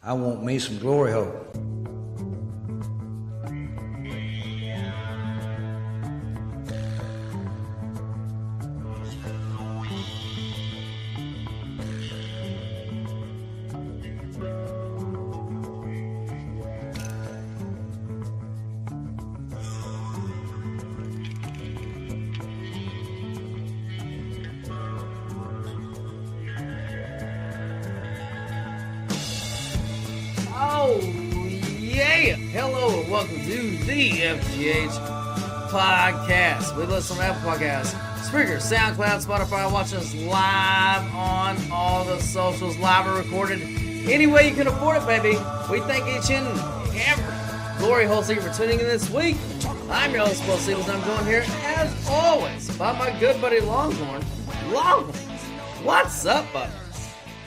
I want me some glory hole. Hello and welcome to the FGH podcast. We listen on Apple Podcasts, Spreaker, SoundCloud, Spotify. Watch us live on all the socials, live or recorded. Any way you can afford it, baby. We thank each and every glory hole seeker for tuning in this week. I'm your host, Bo Siegels, and I'm joined here, as always, by my good buddy Longhorn. Longhorn, what's up, buddy?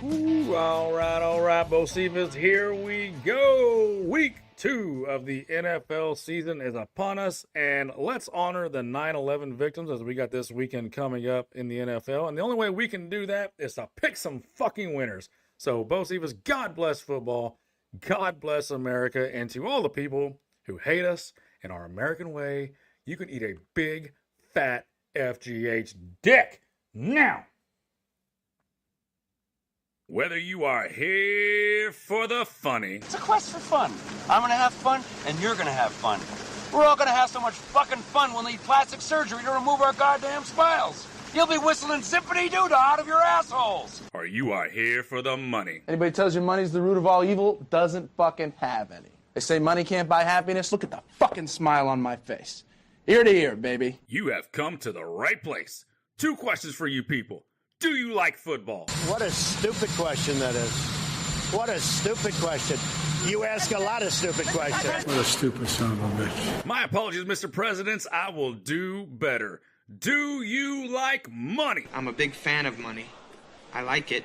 Ooh, all right, Bo Siegels, here we go. Week 2 of the NFL season is upon us, and let's honor the 9/11 victims as we got this weekend coming up in the NFL. And the only way we can do that is to pick some fucking winners. So, Bo Siegels, God bless football, God bless America, and to all the people who hate us in our American way, you can eat a big, fat FGH dick now. Whether you are here for the funny. It's a quest for fun. I'm going to have fun, and you're going to have fun. We're all going to have so much fucking fun we'll need plastic surgery to remove our goddamn smiles. You'll be whistling zippity-doo-dah out of your assholes. Or you are here for the money. Anybody tells you money's the root of all evil doesn't fucking have any. They say money can't buy happiness. Look at the fucking smile on my face. Ear to ear, baby. You have come to the right place. 2 questions for you people. Do you like football? What a stupid question that is. What a stupid question. You ask a lot of stupid questions. What a stupid son of a bitch. My apologies, Mr. Presidents. I will do better. Do you like money? I'm a big fan of money. I like it.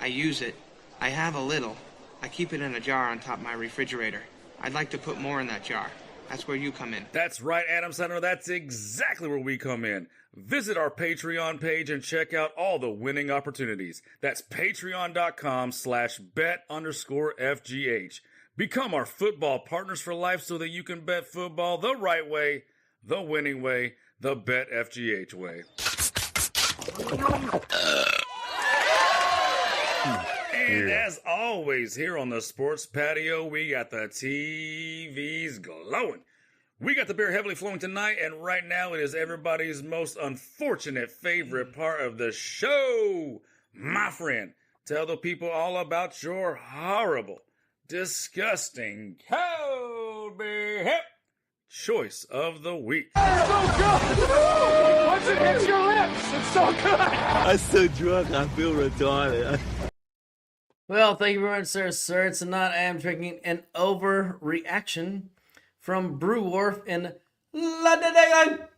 I use it. I have a little. I keep it in a jar on top of my refrigerator. I'd like to put more in that jar. That's where you come in. That's right, Adam Sandler. That's exactly where we come in. Visit our Patreon page and check out all the winning opportunities. That's patreon.com/bet_FGH. Become our football partners for life so that you can bet football the right way, the winning way, the Bet FGH way. And as always, here on the sports patio, we got the TVs glowing. We got the beer heavily flowing tonight, and right now it is everybody's most unfortunate favorite part of the show. My friend, tell the people all about your horrible, disgusting, cold beer hip choice of the week. It's so good! Once it hits your lips, it's so good! I'm so drunk, I feel retarded. Well, thank you very much, sir. Tonight I am drinking an overreaction from Brew Wharf in London, England.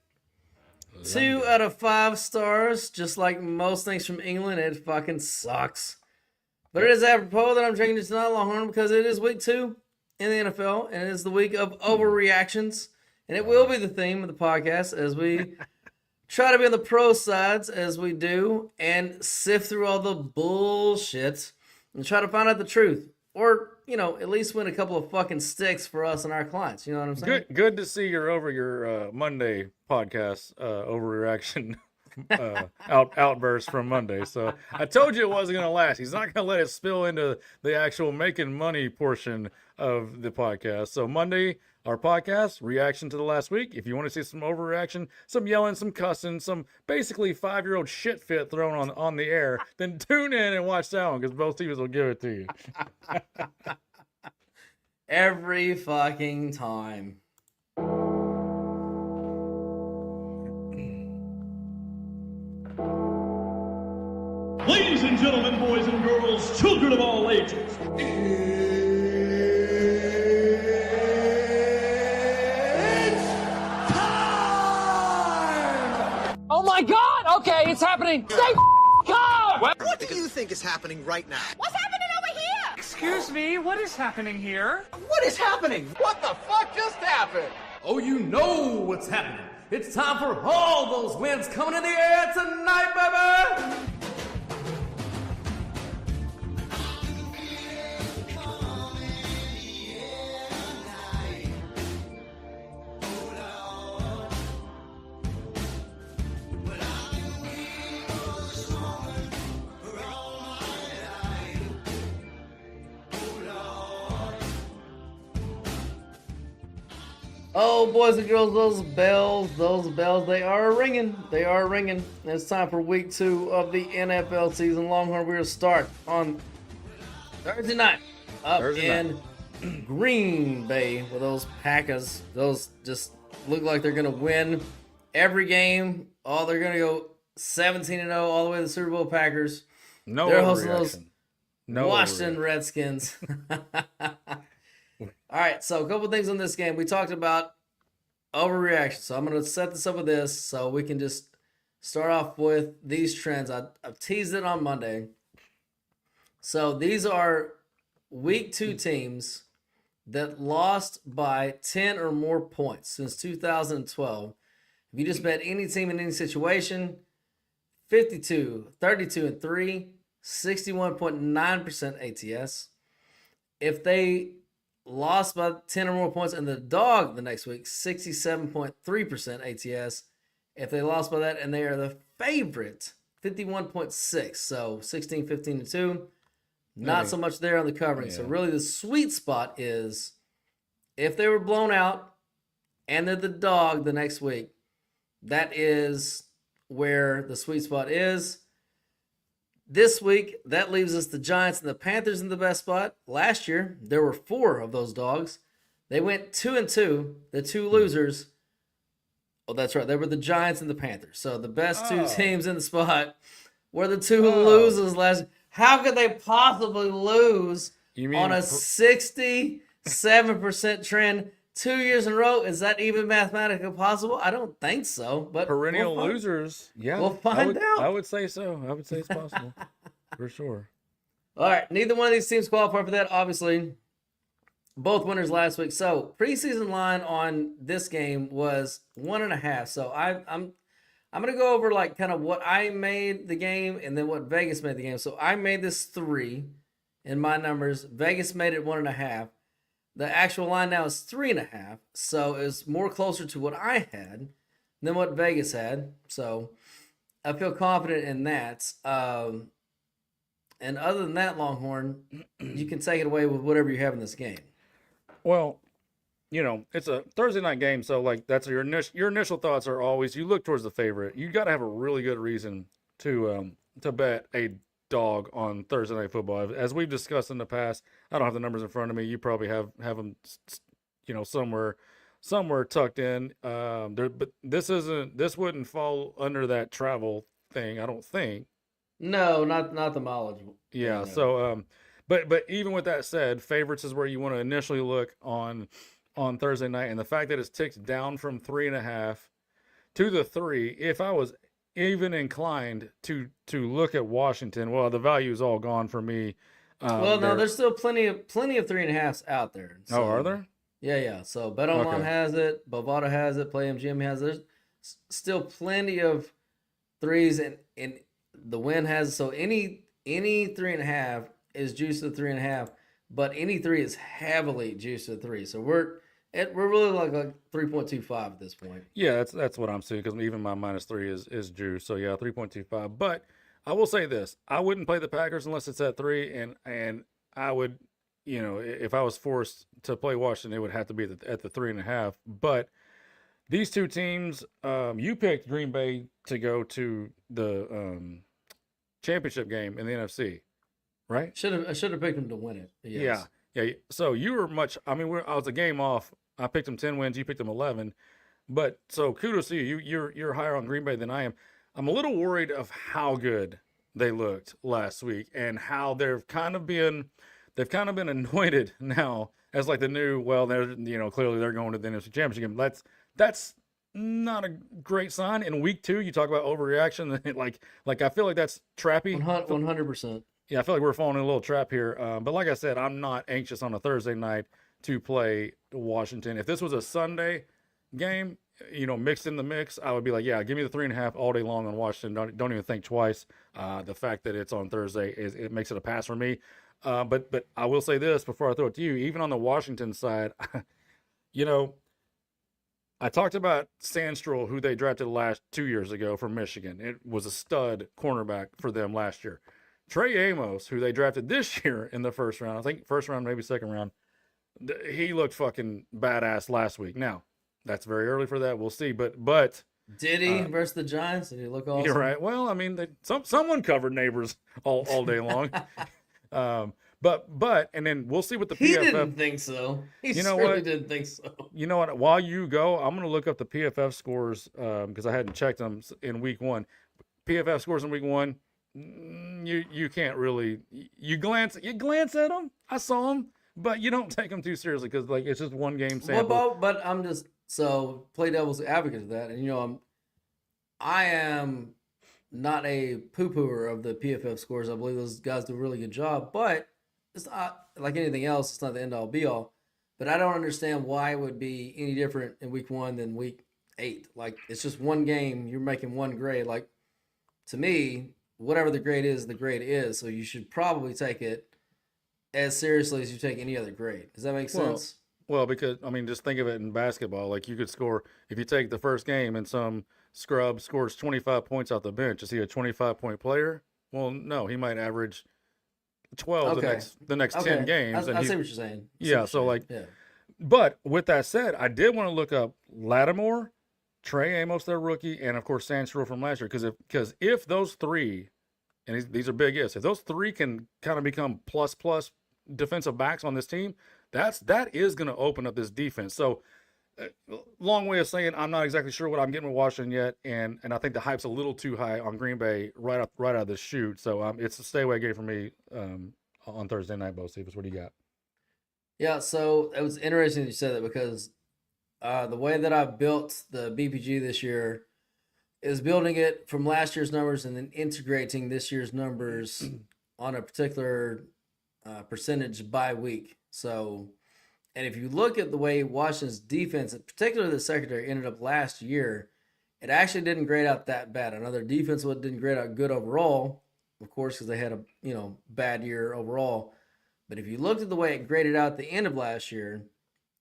2 out of 5 stars. Just like most things from England, it fucking sucks. But it is apropos that I'm drinking it tonight, Longhorn, because it is week 2 in the NFL, and it is the week of overreactions. And it will be the theme of the podcast as we try to be on the pro sides as we do and sift through all the bullshit and try to find out the truth. Or, you know, at least win a couple of fucking sticks for us and our clients. You know what I'm saying? Good to see you're over your Monday podcast overreaction outburst from Monday. So I told you it wasn't going to last. He's not going to let it spill into the actual making money portion of the podcast. So Monday, our podcast, reaction to the last week. If you want to see some overreaction, some yelling, some cussing, some basically 5-year-old shit fit thrown on the air, then tune in and watch that one because both teams will give it to you. Every fucking time. Ladies and gentlemen, boys and girls, children of all ages. Oh my god! Okay, it's happening! Stay calm! What do you think is happening right now? What's happening over here? Excuse me, what is happening here? What is happening? What the fuck just happened? Oh, you know what's happening. It's time for all those wins coming in the air tonight, baby! Oh, boys and girls, those bells, they are ringing. They are ringing. It's time for week 2 of the NFL season. Longhorn, we're going to start on Thursday night up in Green Bay with those Packers. Those just look like they're going to win every game. Oh, they're going to go 17-0 all the way to the Super Bowl. Packers. No They're hosting those No Washington Redskins. All right, so a couple things on this game. We talked about overreaction. So I'm going to set this up with this so we can just start off with these trends. I've teased it on Monday. So these are week 2 teams that lost by 10 or more points since 2012. If you just bet any team in any situation, 52, 32, and 3, 61.9% ATS. If they lost by 10 or more points and the dog the next week, 67.3% ATS. If they lost by that and they are the favorite, 51.6. So 16, 15, and 2. Not so much there on the covering. Yeah. So really the sweet spot is if they were blown out and they're the dog the next week, that is where the sweet spot is. This week, that leaves us the Giants and the Panthers in the best spot. Last year, there were 4 of those dogs. They went 2-2. The 2 losers, oh, that's right, they were the Giants and the Panthers. So the best 2 teams in the spot were the 2 losers last year. How could they possibly lose on a 67% trend 2 years in a row? Is that even mathematically possible? I don't think so. But perennial losers. Yeah, we'll find out. I would say so. I would say it's possible for sure. All right, neither one of these teams qualify for that. Obviously, both winners last week. So preseason line on this game was 1.5. So I'm going to go over like kind of what I made the game and then what Vegas made the game. So I made this 3 in my numbers. Vegas made it 1.5. The actual line now is 3.5, so it's more closer to what I had than what Vegas had. So I feel confident in that. And other than that, Longhorn, you can take it away with whatever you have in this game. Well, you know, it's a Thursday night game, so like that's your initial thoughts are always you look towards the favorite. You got to have a really good reason to bet a dog on Thursday Night Football. As we've discussed in the past, I don't have the numbers in front of me. You probably have them, you know, somewhere tucked in. But this wouldn't fall under that travel thing, I don't think. No, not the mileage. Yeah. No. So, but even with that said, favorites is where you want to initially look on Thursday night, and the fact that it's ticked down from 3.5 to the 3. If I was even inclined to look at Washington, well, the value is all gone for me. Well, no, there's still plenty of 3.5s out there. So, are there? Yeah. So BetOnline has it, Bovada has it, PlayMGM has it. There's still plenty of 3s, and the win has. So any 3.5 is juiced to 3.5, but any 3 is heavily juiced to 3. So we're really like 3.25 at this point. Yeah, that's what I'm seeing, because even my -3 is juice. So yeah, 3.25. But I will say this: I wouldn't play the Packers unless it's at 3, and I would, you know, if I was forced to play Washington, it would have to be at the 3.5. But these 2 teams, you picked Green Bay to go to the championship game in the NFC, right? I should have picked them to win it. Yes. Yeah. So you were much. I mean, I was a game off. I picked them 10 wins. You picked them 11. But so kudos to you. You're higher on Green Bay than I am. I'm a little worried of how good they looked last week and how they've kind of been anointed now as like the new. Well, they're, you know, clearly they're going to the NFC Championship game. That's not a great sign. In week 2, you talk about overreaction. like I feel like that's trappy. 100%. Yeah, I feel like we're falling in a little trap here. But like I said, I'm not anxious on a Thursday night to play Washington. If this was a Sunday game, you know, mixed in the mix, I would be like, yeah, give me the 3.5 all day long on Washington. Don't even think twice. The fact that it's on Thursday it makes it a pass for me. But I will say this before I throw it to you. Even on the Washington side, you know, I talked about Sandstrom, who they drafted 2 years ago from Michigan. It was a stud cornerback for them last year. Trey Amos, who they drafted this year in the first round, I think first round, maybe second round, he looked fucking badass last week. Now, That's very early for that. We'll see. But Did he versus the Giants? Did he look awesome? you're right. Well, I mean, someone covered neighbors all day long. But and then we'll see what the He PFF. didn't think so. He You know certainly what? didn't think so. You know what? While you go, I'm going to look up the PFF scores because I hadn't checked them in week 1. PFF scores in week 1. You can't really glance at them. I saw them, but you don't take them too seriously because like it's just one game sample. But I'm just so play devil's advocate of that, and I am not a poo-pooer of the PFF scores. I believe those guys do a really good job, but it's not like anything else. It's not the end-all be-all. But I don't understand why it would be any different in week 1 than week 8. Like, it's just one game. You're making one grade. Like, to me, whatever the grade is, the grade is. So you should probably take it as seriously as you take any other grade. Does that make sense? Well, because, I mean, just think of it in basketball. Like, you could score, if you take the first game and some scrub scores 25 points off the bench, is he a 25-point player? Well, no, he might average 12 the next 10 games. I see what you're saying. But with that said, I did want to look up Lattimore, Trey Amos, their rookie, and of course Sandstrom from last year. Because if those three, and these are big ifs, if those three can kind of become plus defensive backs on this team, that is going to open up this defense. So long way of saying I'm not exactly sure what I'm getting with Washington yet, and I think the hype's a little too high on Green Bay right out of the chute. So it's a stay away game for me on Thursday night. Bo Stevens, what do you got? Yeah, so it was interesting that you said that because the way that I've built the BPG this year is building it from last year's numbers and then integrating this year's numbers on a particular percentage by week. So, and if you look at the way Washington's defense, particularly the secondary, ended up last year, it actually didn't grade out that bad. Another defense didn't grade out good overall, of course, because they had a bad year overall. But if you looked at the way it graded out at the end of last year,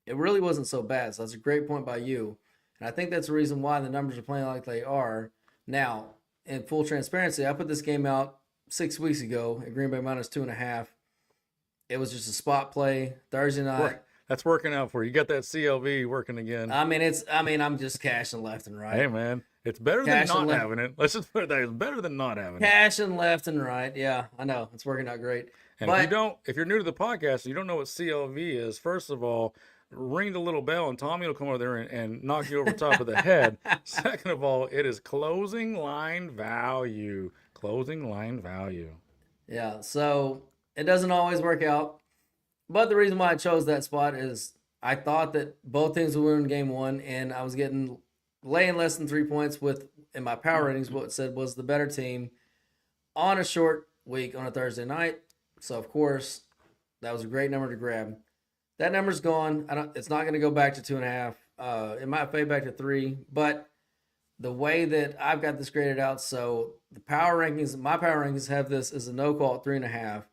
it really wasn't so bad. So that's a great point by you. And I think that's the reason why the numbers are playing like they are. Now, in full transparency, I put this game out 6 weeks ago at Green Bay -2.5. It was just a spot play Thursday night. That's working out for you. You got that CLV working again. I'm just cashing left and right. Hey, man, it's better than not having it. Let's just put it there. It's better than not having it. Cashing left and right. Yeah, I know. It's working out great. And if you're new to the podcast, and you don't know what CLV is, first of all, ring the little bell and Tommy will come over there and knock you over the top of the head. Second of all, it is closing line value. Closing line value. Yeah, so it doesn't always work out. But the reason why I chose that spot is I thought that both teams would win game 1, and I was laying less than 3 points in my power ratings, what it said was the better team on a short week on a Thursday night. So, of course, that was a great number to grab. That number's gone. It's not going to go back to 2.5. It might fade back to 3, but the way that I've got this graded out, so my power rankings have this as a no call at 3.5.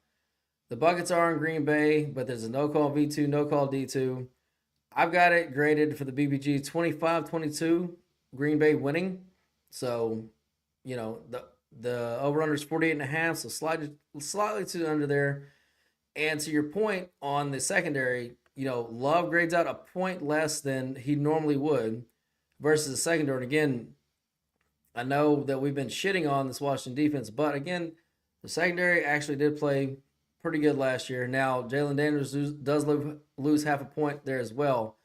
The buckets are in Green Bay, but there's a no call V2, no call D2. I've got it graded for the BBG 25-22, Green Bay winning. So, the over-under is 48.5, so slightly to under there. And to your point on the secondary, Love grades out a point less than he normally would versus the secondary. And again, I know that we've been shitting on this Washington defense, but again, the secondary actually did play pretty good last year. Now, Jalen Daniels does lose half a point there as well.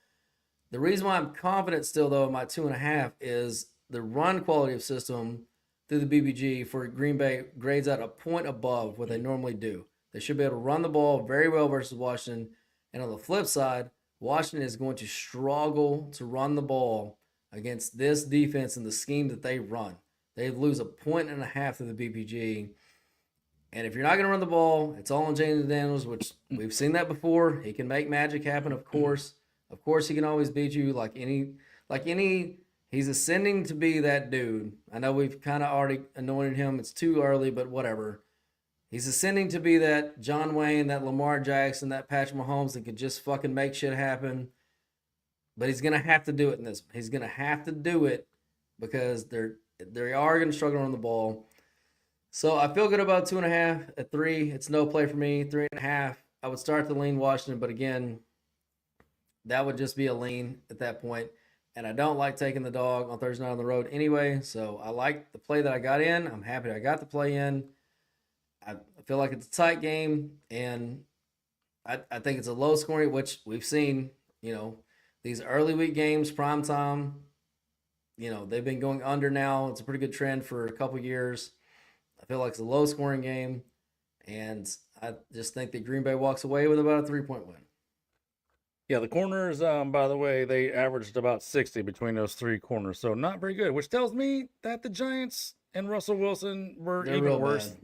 The reason why I'm confident still, though, in my 2.5 is the run quality of system through the BBG for Green Bay grades out a point above what they normally do. They should be able to run the ball very well versus Washington. And on the flip side, Washington is going to struggle to run the ball against this defense and the scheme that they run. They lose a 1.5 through the BBG. And if you're not going to run the ball, it's all on Jalen Daniels, which we've seen that before. He can make magic happen, of course. Of course, he can always beat you he's ascending to be that dude. I know we've kind of already anointed him. It's too early, but whatever. He's ascending to be that John Wayne, that Lamar Jackson, that Patrick Mahomes that could just fucking make shit happen. But he's going to have to do it in this. He's going to have to do it because they are going to struggle on the ball. So I feel good about 2.5. At 3, it's no play for me. 3.5, I would start to lean Washington, but again, that would just be a lean at that point. and I don't like taking the dog on Thursday night on the road anyway. So I like the play that I got in. I'm happy I got the play in. I feel like it's a tight game, and I think it's a low scoring, which we've seen, these early week games, prime time, they've been going under now. It's a pretty good trend for a couple years. I feel like it's a low scoring game, and I just think that Green Bay walks away with about a 3-point win. Yeah, the corners, by the way, they averaged about 60 between those three corners, so not very good, which tells me that the Giants and Russell Wilson were even worse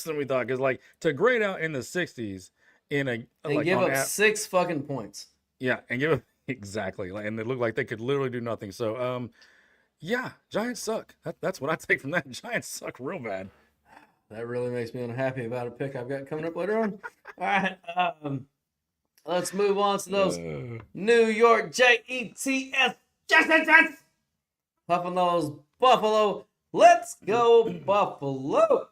than we thought. Because, to grade out in the 60s and give up 6 fucking points. Yeah, and give up exactly, and it looked like they could literally do nothing. So, yeah, Giants suck. That's what I take from that. Giants suck real bad. That really makes me unhappy about a pick I've got coming up later on. All right, let's move on to those New York Jets. Jets. Puffing those Buffalo. Let's go, Buffalo.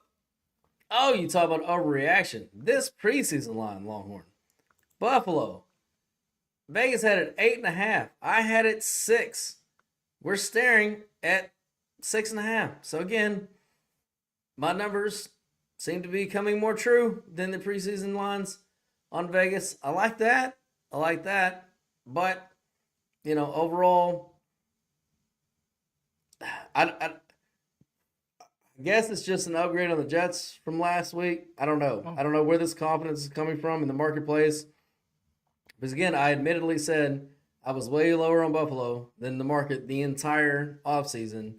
Oh, you talk about overreaction. This preseason line, Longhorn. Buffalo. Vegas had it 8.5. I had it 6. We're staring at 6.5. So again, my numbers seem to be coming more true than the preseason lines on Vegas. I like that. But, overall, I guess it's just an upgrade on the Jets from last week. I don't know. I don't know where this confidence is coming from in the marketplace. Because, again, I admittedly said I was way lower on Buffalo than the market the entire offseason.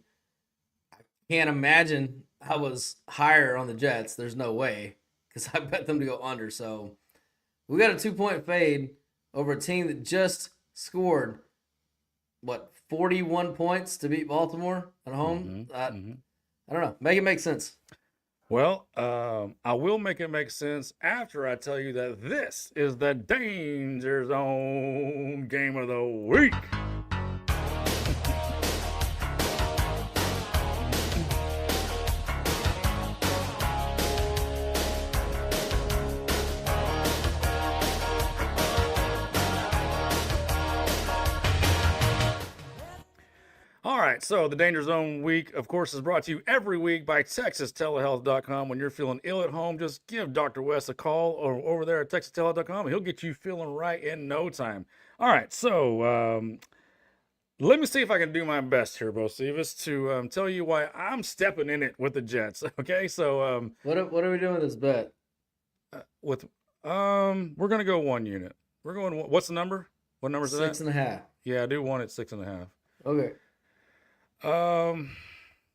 I can't imagine I was higher on the Jets. There's no way, because I bet them to go under. So we got a 2-point fade over a team that just scored, 41 points to beat Baltimore at home? I don't know. Make it make sense. Well, I will make it make sense after I tell you that this is the Danger Zone Game of the Week. All right, so the Danger Zone Week, of course, is brought to you every week by TexasTelehealth.com. When you're feeling ill at home, just give Dr. West a call or over there at TexasTelehealth.com, and he'll get you feeling right in no time. All right, so let me see if I can do my best here, Bo Stevens, to tell you why I'm stepping in it with the Jets. Okay, so what are we doing with this bet? We're gonna go 1 unit. We're going. What's the number? What number is that? 6.5. Yeah, I do want it 6.5. Okay.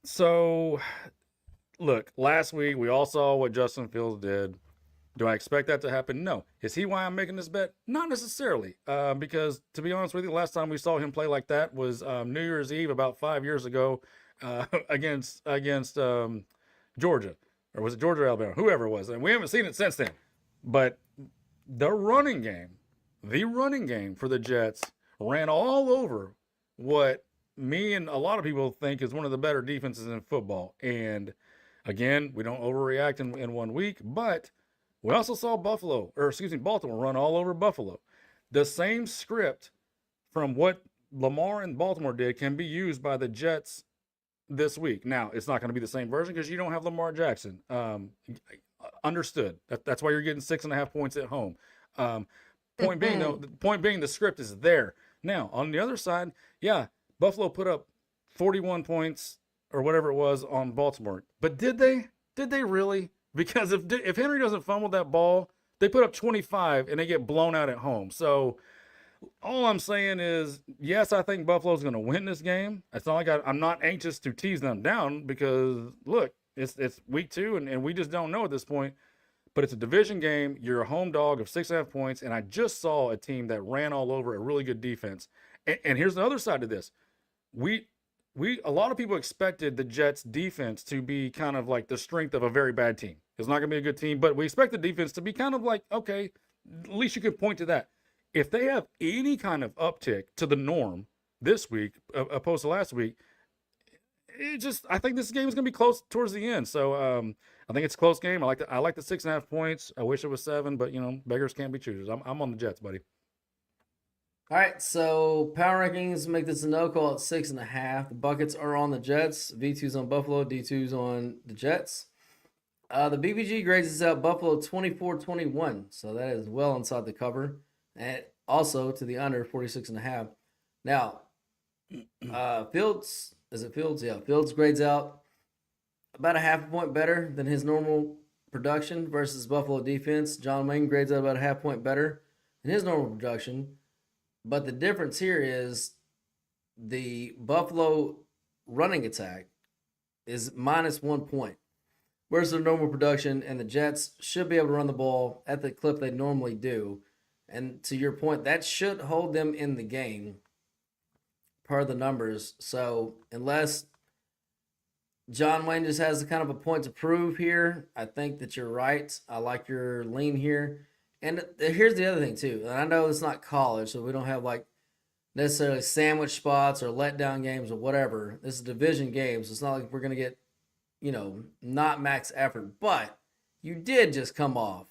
So look, last week we all saw what Justin Fields did. Do I expect that to happen? No. Is he why I'm making this bet? Not necessarily. Because to be honest with you, the last time we saw him play like that was New Year's Eve about 5 years ago against Georgia, or was it Georgia or Alabama? Whoever it was, and we haven't seen it since then. But the running game for the Jets ran all over what me and a lot of people think is one of the better defenses in football. And again, we don't overreact in 1 week, but we also saw Baltimore run all over Buffalo. The same script from what Lamar and Baltimore did can be used by the Jets this week. Now, it's not going to be the same version because you don't have Lamar Jackson. Understood. That's why you're getting 6.5 points at home. Point being, the script is there. Now, on the other side, yeah, Buffalo put up 41 points or whatever it was on Baltimore. But did they? Did they really? Because if Henry doesn't fumble that ball, they put up 25 and they get blown out at home. So all I'm saying is, yes, I think Buffalo's going to win this game. It's not like I'm not anxious to tease them down because, look, it's week 2 and we just don't know at this point. But it's a division game. You're a home dog of 6.5 points. And I just saw a team that ran all over a really good defense. And here's the other side to this. A lot of people expected the Jets defense to be kind of like the strength of a very bad team. It's not going to be a good team, but we expect the defense to be kind of like, okay, at least you can point to that. If they have any kind of uptick to the norm this week, opposed to last week, I think this game is going to be close towards the end. So I think it's a close game. I like the 6.5 points. I wish it was 7, but beggars can't be choosers. I'm on the Jets, buddy. All right, so power rankings make this a no call at 6.5. The buckets are on the Jets. V2's on Buffalo. D2's on the Jets. The BBG grades this out Buffalo 24-21, so that is well inside the cover, and also to the under 46.5. Now, Fields, is it Fields? Yeah, Fields grades out about a half a point better than his normal production versus Buffalo defense. John Wayne grades out about a half point better than his normal production. But the difference here is the Buffalo running attack is minus 1 point, whereas their normal production, and the Jets should be able to run the ball at the clip they normally do. And to your point, that should hold them in the game per the numbers. So unless John Wayne just has kind of a point to prove here, I think that you're right. I like your lean here. And here's the other thing, too. And I know it's not college, so we don't have, like, necessarily sandwich spots or letdown games or whatever. This is division games. So it's not like we're going to get, not max effort. But you did just come off,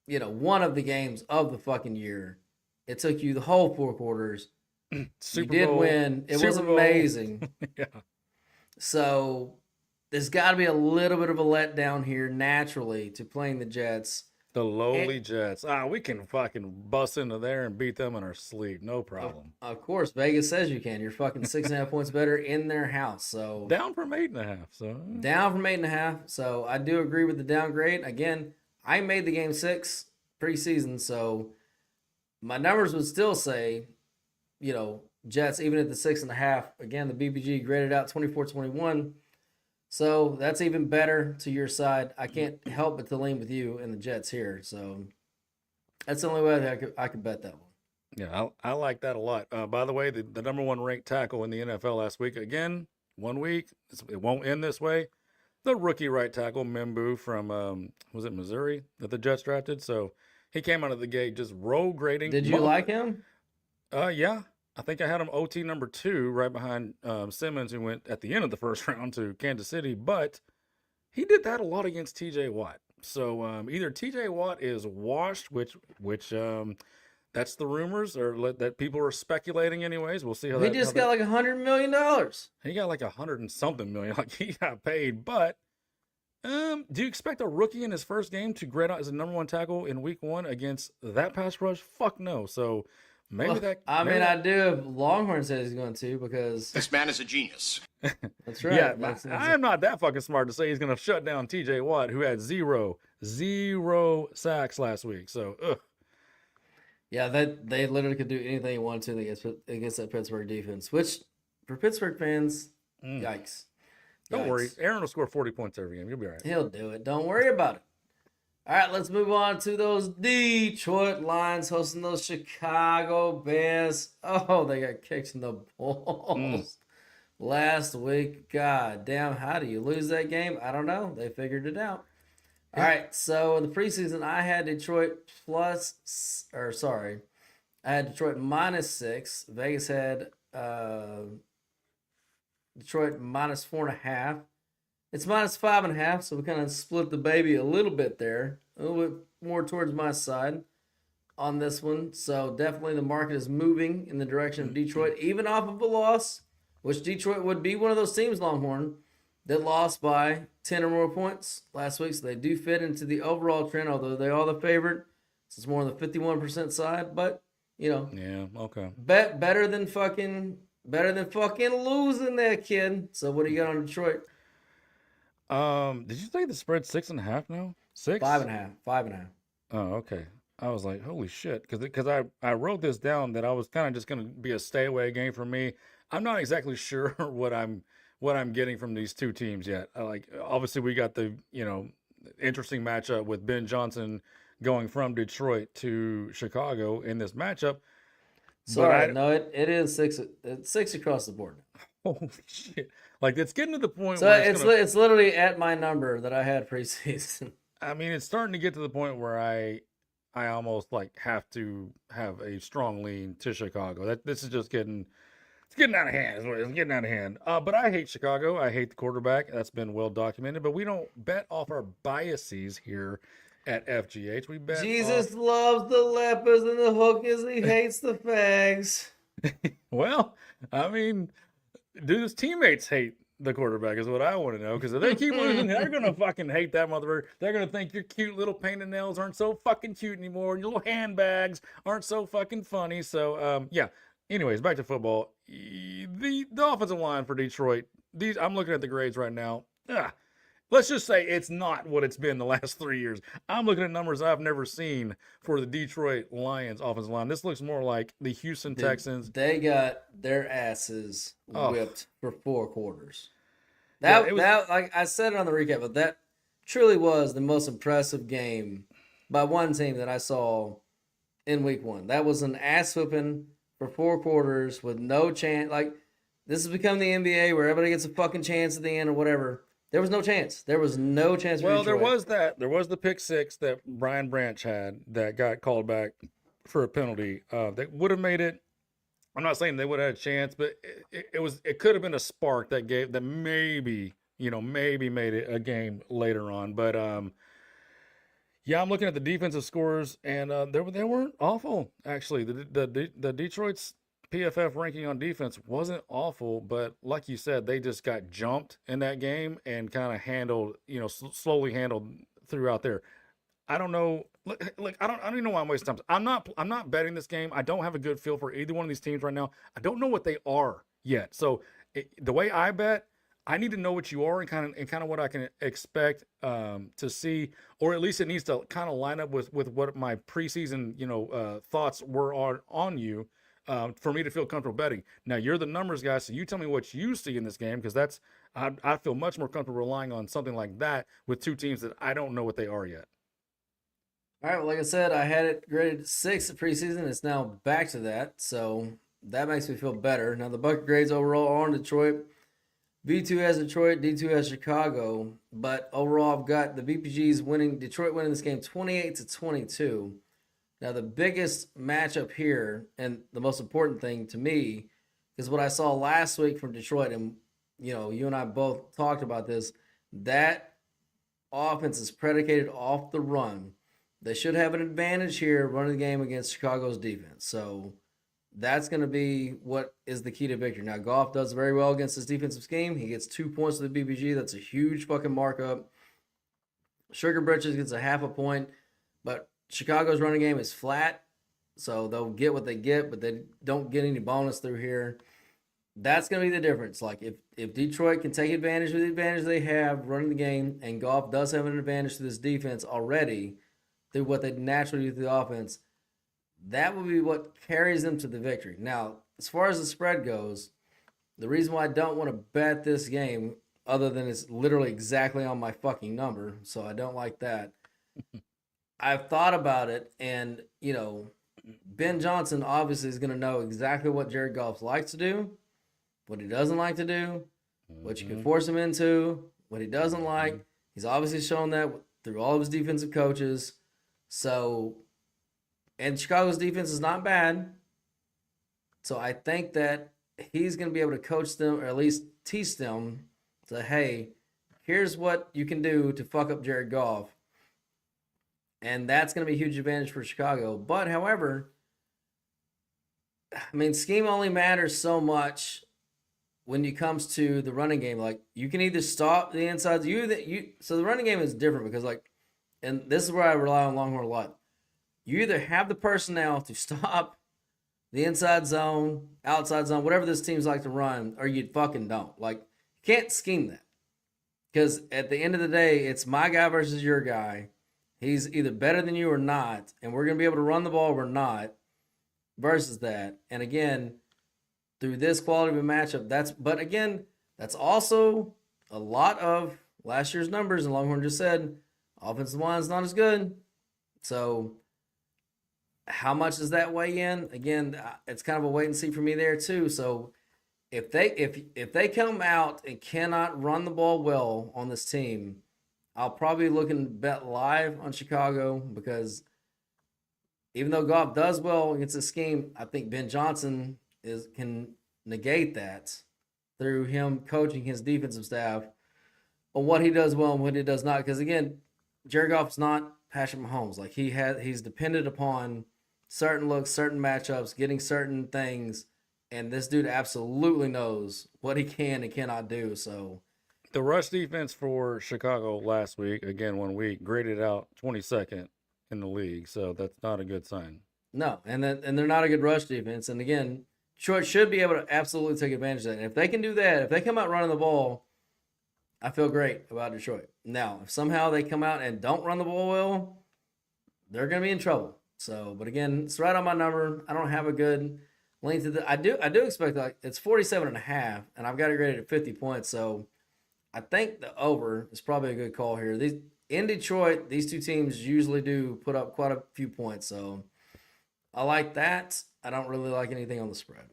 one of the games of the fucking year. It took you the whole 4 quarters. You did win. It was amazing. Yeah. So there's got to be a little bit of a letdown here naturally to playing the Jets. The lowly Jets. We can fucking bust into there and beat them in our sleep. No problem. Of course, Vegas says you can. You're fucking 6.5 points better in their house. So down from 8.5. So down from 8.5. So I do agree with the downgrade. Again, I made the game 6 preseason, so my numbers would still say, Jets even at the 6.5. Again, the BBG graded out 24-21. So that's even better to your side. I can't help but to lean with you and the Jets here. So that's the only way that I could bet that one. Yeah, I like that a lot. By the way, the number 1 ranked tackle in the NFL last week, again, 1 week, it won't end this way. The rookie right tackle, Membu from, was it Missouri that the Jets drafted? So he came out of the gate just roll grading. Did you like him? Yeah. I think I had him OT number 2 right behind Simmons, who went at the end of the first round to Kansas City. But he did that a lot against TJ Watt. So either TJ Watt is washed, which that's the rumors, or that people are speculating anyways. We'll see how he just got like $100 million. He got like 100 and something million. Like he got paid. But do you expect a rookie in his first game to grade out as a number 1 tackle in week 1 against that pass rush? Fuck no. So maybe I do if Longhorn says he's going to, because this man is a genius. That's right. Yeah, I'm not that fucking smart to say he's going to shut down TJ Watt, who had zero sacks last week. So, yeah, they literally could do anything they wanted to against that Pittsburgh defense, which for Pittsburgh fans, yikes. Don't worry. Aaron will score 40 points every game. You'll be all right. He'll do it. Don't worry about it. All right, let's move on to those Detroit Lions hosting those Chicago Bears. Oh, they got kicked in the balls last week. God damn, how do you lose that game? I don't know. They figured it out. All right, so in the preseason, I had Detroit I had Detroit -6. Vegas had Detroit -4.5. It's -5.5, so we kind of split the baby a little bit there. A little bit more towards my side on this one. So definitely the market is moving in the direction of Detroit, even off of a loss, which Detroit would be one of those teams, Longhorn, that lost by 10 or more points last week. So they do fit into the overall trend, although they are the favorite. So it's more on the 51% side, but, Yeah, okay. better than fucking losing there, kid. So what do you got on Detroit? Did you say the spread's 6.5 now? 6? 5.5. 5.5. Oh, okay. I was like, holy shit, because I wrote this down that I was kind of just going to be a stay away game for me. I'm not exactly sure what I'm getting from these two teams yet. Obviously we got the interesting matchup with Ben Johnson going from Detroit to Chicago in this matchup. Sorry, no, it is 6. It's 6 across the board. Holy shit! Like it's getting to the point so where it's literally at my number that I had preseason. I mean, it's starting to get to the point where I almost have to have a strong lean to Chicago. This is just getting out of hand. It's getting out of hand. But I hate Chicago. I hate the quarterback. That's been well documented. But we don't bet off our biases here at FGH. We bet. Jesus loves the lepers, and the hook is he hates the fags. Well, I mean, do his teammates hate the quarterback is what I want to know. Because if they keep losing, they're going to fucking hate that motherfucker. They're going to think your cute little painted nails aren't so fucking cute anymore. And your little handbags aren't so fucking funny. So, yeah. Anyways, back to football. The offensive line for Detroit, I'm looking at the grades right now. Let's just say it's not what it's been the last 3 years. I'm looking at numbers I've never seen for the Detroit Lions offensive line. This looks more like the Houston Texans. They got their asses whipped for 4 quarters. That like I said it on the recap, but that truly was the most impressive game by one team that I saw in week 1. That was an ass whipping for 4 quarters with no chance. Like, this has become the NBA where everybody gets a fucking chance at the end or whatever. There was no chance. There was no chance for Detroit. There was that. There was the pick 6 that Brian Branch had that got called back for a penalty. That would have made it. I'm not saying they would have had a chance, but it could have been a spark that maybe made it a game later on. But yeah, I'm looking at the defensive scores, and they weren't awful actually. The Detroit's PFF ranking on defense wasn't awful, but like you said, they just got jumped in that game and kind of handled, slowly handled throughout there. I don't know. Look, I don't even know why I'm wasting time. I'm not betting this game. I don't have a good feel for either one of these teams right now. I don't know what they are yet. So the way I bet, I need to know what you are and kind of what I can expect to see, or at least it needs to kind of line up with what my preseason thoughts were on you. For me to feel comfortable betting. Now, you're the numbers guy, so you tell me what you see in this game, because I feel much more comfortable relying on something like that with 2 teams that I don't know what they are yet. All right, well, like I said, I had it graded 6 at preseason. It's now back to that, so that makes me feel better. Now, the bucket grades overall are on Detroit. V2 has Detroit, D2 has Chicago, but overall I've got the VPGs Detroit winning this game 28-22. Now, the biggest matchup here, and the most important thing to me, is what I saw last week from Detroit. And, you and I both talked about this. That offense is predicated off the run. They should have an advantage here running the game against Chicago's defense. So that's going to be what is the key to victory. Now, Goff does very well against his defensive scheme. He gets 2 points to the BPG. That's a huge fucking markup. Sugar Britches gets a half a point. But Chicago's running game is flat, so they'll get what they get, but they don't get any bonus through here. That's going to be the difference. Like, if Detroit can take advantage of the advantage they have running the game, and Goff does have an advantage to this defense already through what they naturally do through the offense, that will be what carries them to the victory. Now, as far as the spread goes, the reason why I don't want to bet this game, other than it's literally exactly on my fucking number, so I don't like that. I've thought about it, and, Ben Johnson obviously is going to know exactly what Jared Goff likes to do, what he doesn't like to do, what you can force him into, what he doesn't like. He's obviously shown that through all of his defensive coaches. So, and Chicago's defense is not bad. So I think that he's going to be able to coach them, or at least teach them, to, hey, here's what you can do to fuck up Jared Goff. And that's going to be a huge advantage for Chicago. But, however, scheme only matters so much when it comes to the running game. Like, you can either stop the insides. So the running game is different because, and this is where I rely on Longhorn a lot. You either have the personnel to stop the inside zone, outside zone, whatever this team's like to run, or you fucking don't. Like, you can't scheme that. Because at the end of the day, it's my guy versus your guy. He's either better than you or not, and we're going to be able to run the ball or not versus that. And again, through this quality of a matchup, that's also a lot of last year's numbers. And Longhorn just said, offensive line's not as good. So how much does that weigh in? Again, it's kind of a wait and see for me there too. So if they come out and cannot run the ball well on this team, I'll probably look and bet live on Chicago, because even though Goff does well against the scheme, I think Ben Johnson can negate that through him coaching his defensive staff on what he does well and what he does not. Because again, Jared Goff's not Patrick Mahomes. Like he's dependent upon certain looks, certain matchups, getting certain things, and this dude absolutely knows what he can and cannot do. So the rush defense for Chicago last week, again 1 week, graded out 22nd in the league. So that's not a good sign. No, and they're not a good rush defense. And again, Detroit should be able to absolutely take advantage of that. And if they can do that, if they come out running the ball, I feel great about Detroit. Now, if somehow they come out and don't run the ball well, they're going to be in trouble. So, but again, it's right on my number. I don't have a good length of I do expect like it's 47.5, and I've got it graded at 50 points. So I think the over is probably a good call here. In Detroit, these two teams usually do put up quite a few points. So I like that. I don't really like anything on the spread.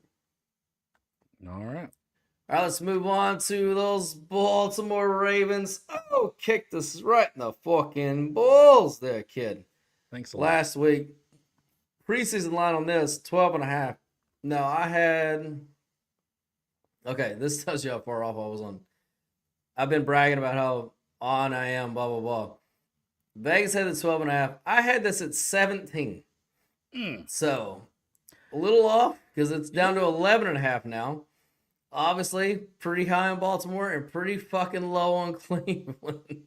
All right. All right, let's move on to those Baltimore Ravens. Oh, kicked us right in the fucking balls there, kid. Thanks a lot. Last week, preseason line on this, 12.5. No, I had... Okay, this tells you how far off I was on. I've been bragging about how on I am, blah, blah, blah. Vegas had it 12.5. I had this at 17. So, a little off because it's down to 11.5 now. Obviously, pretty high on Baltimore and pretty fucking low on Cleveland.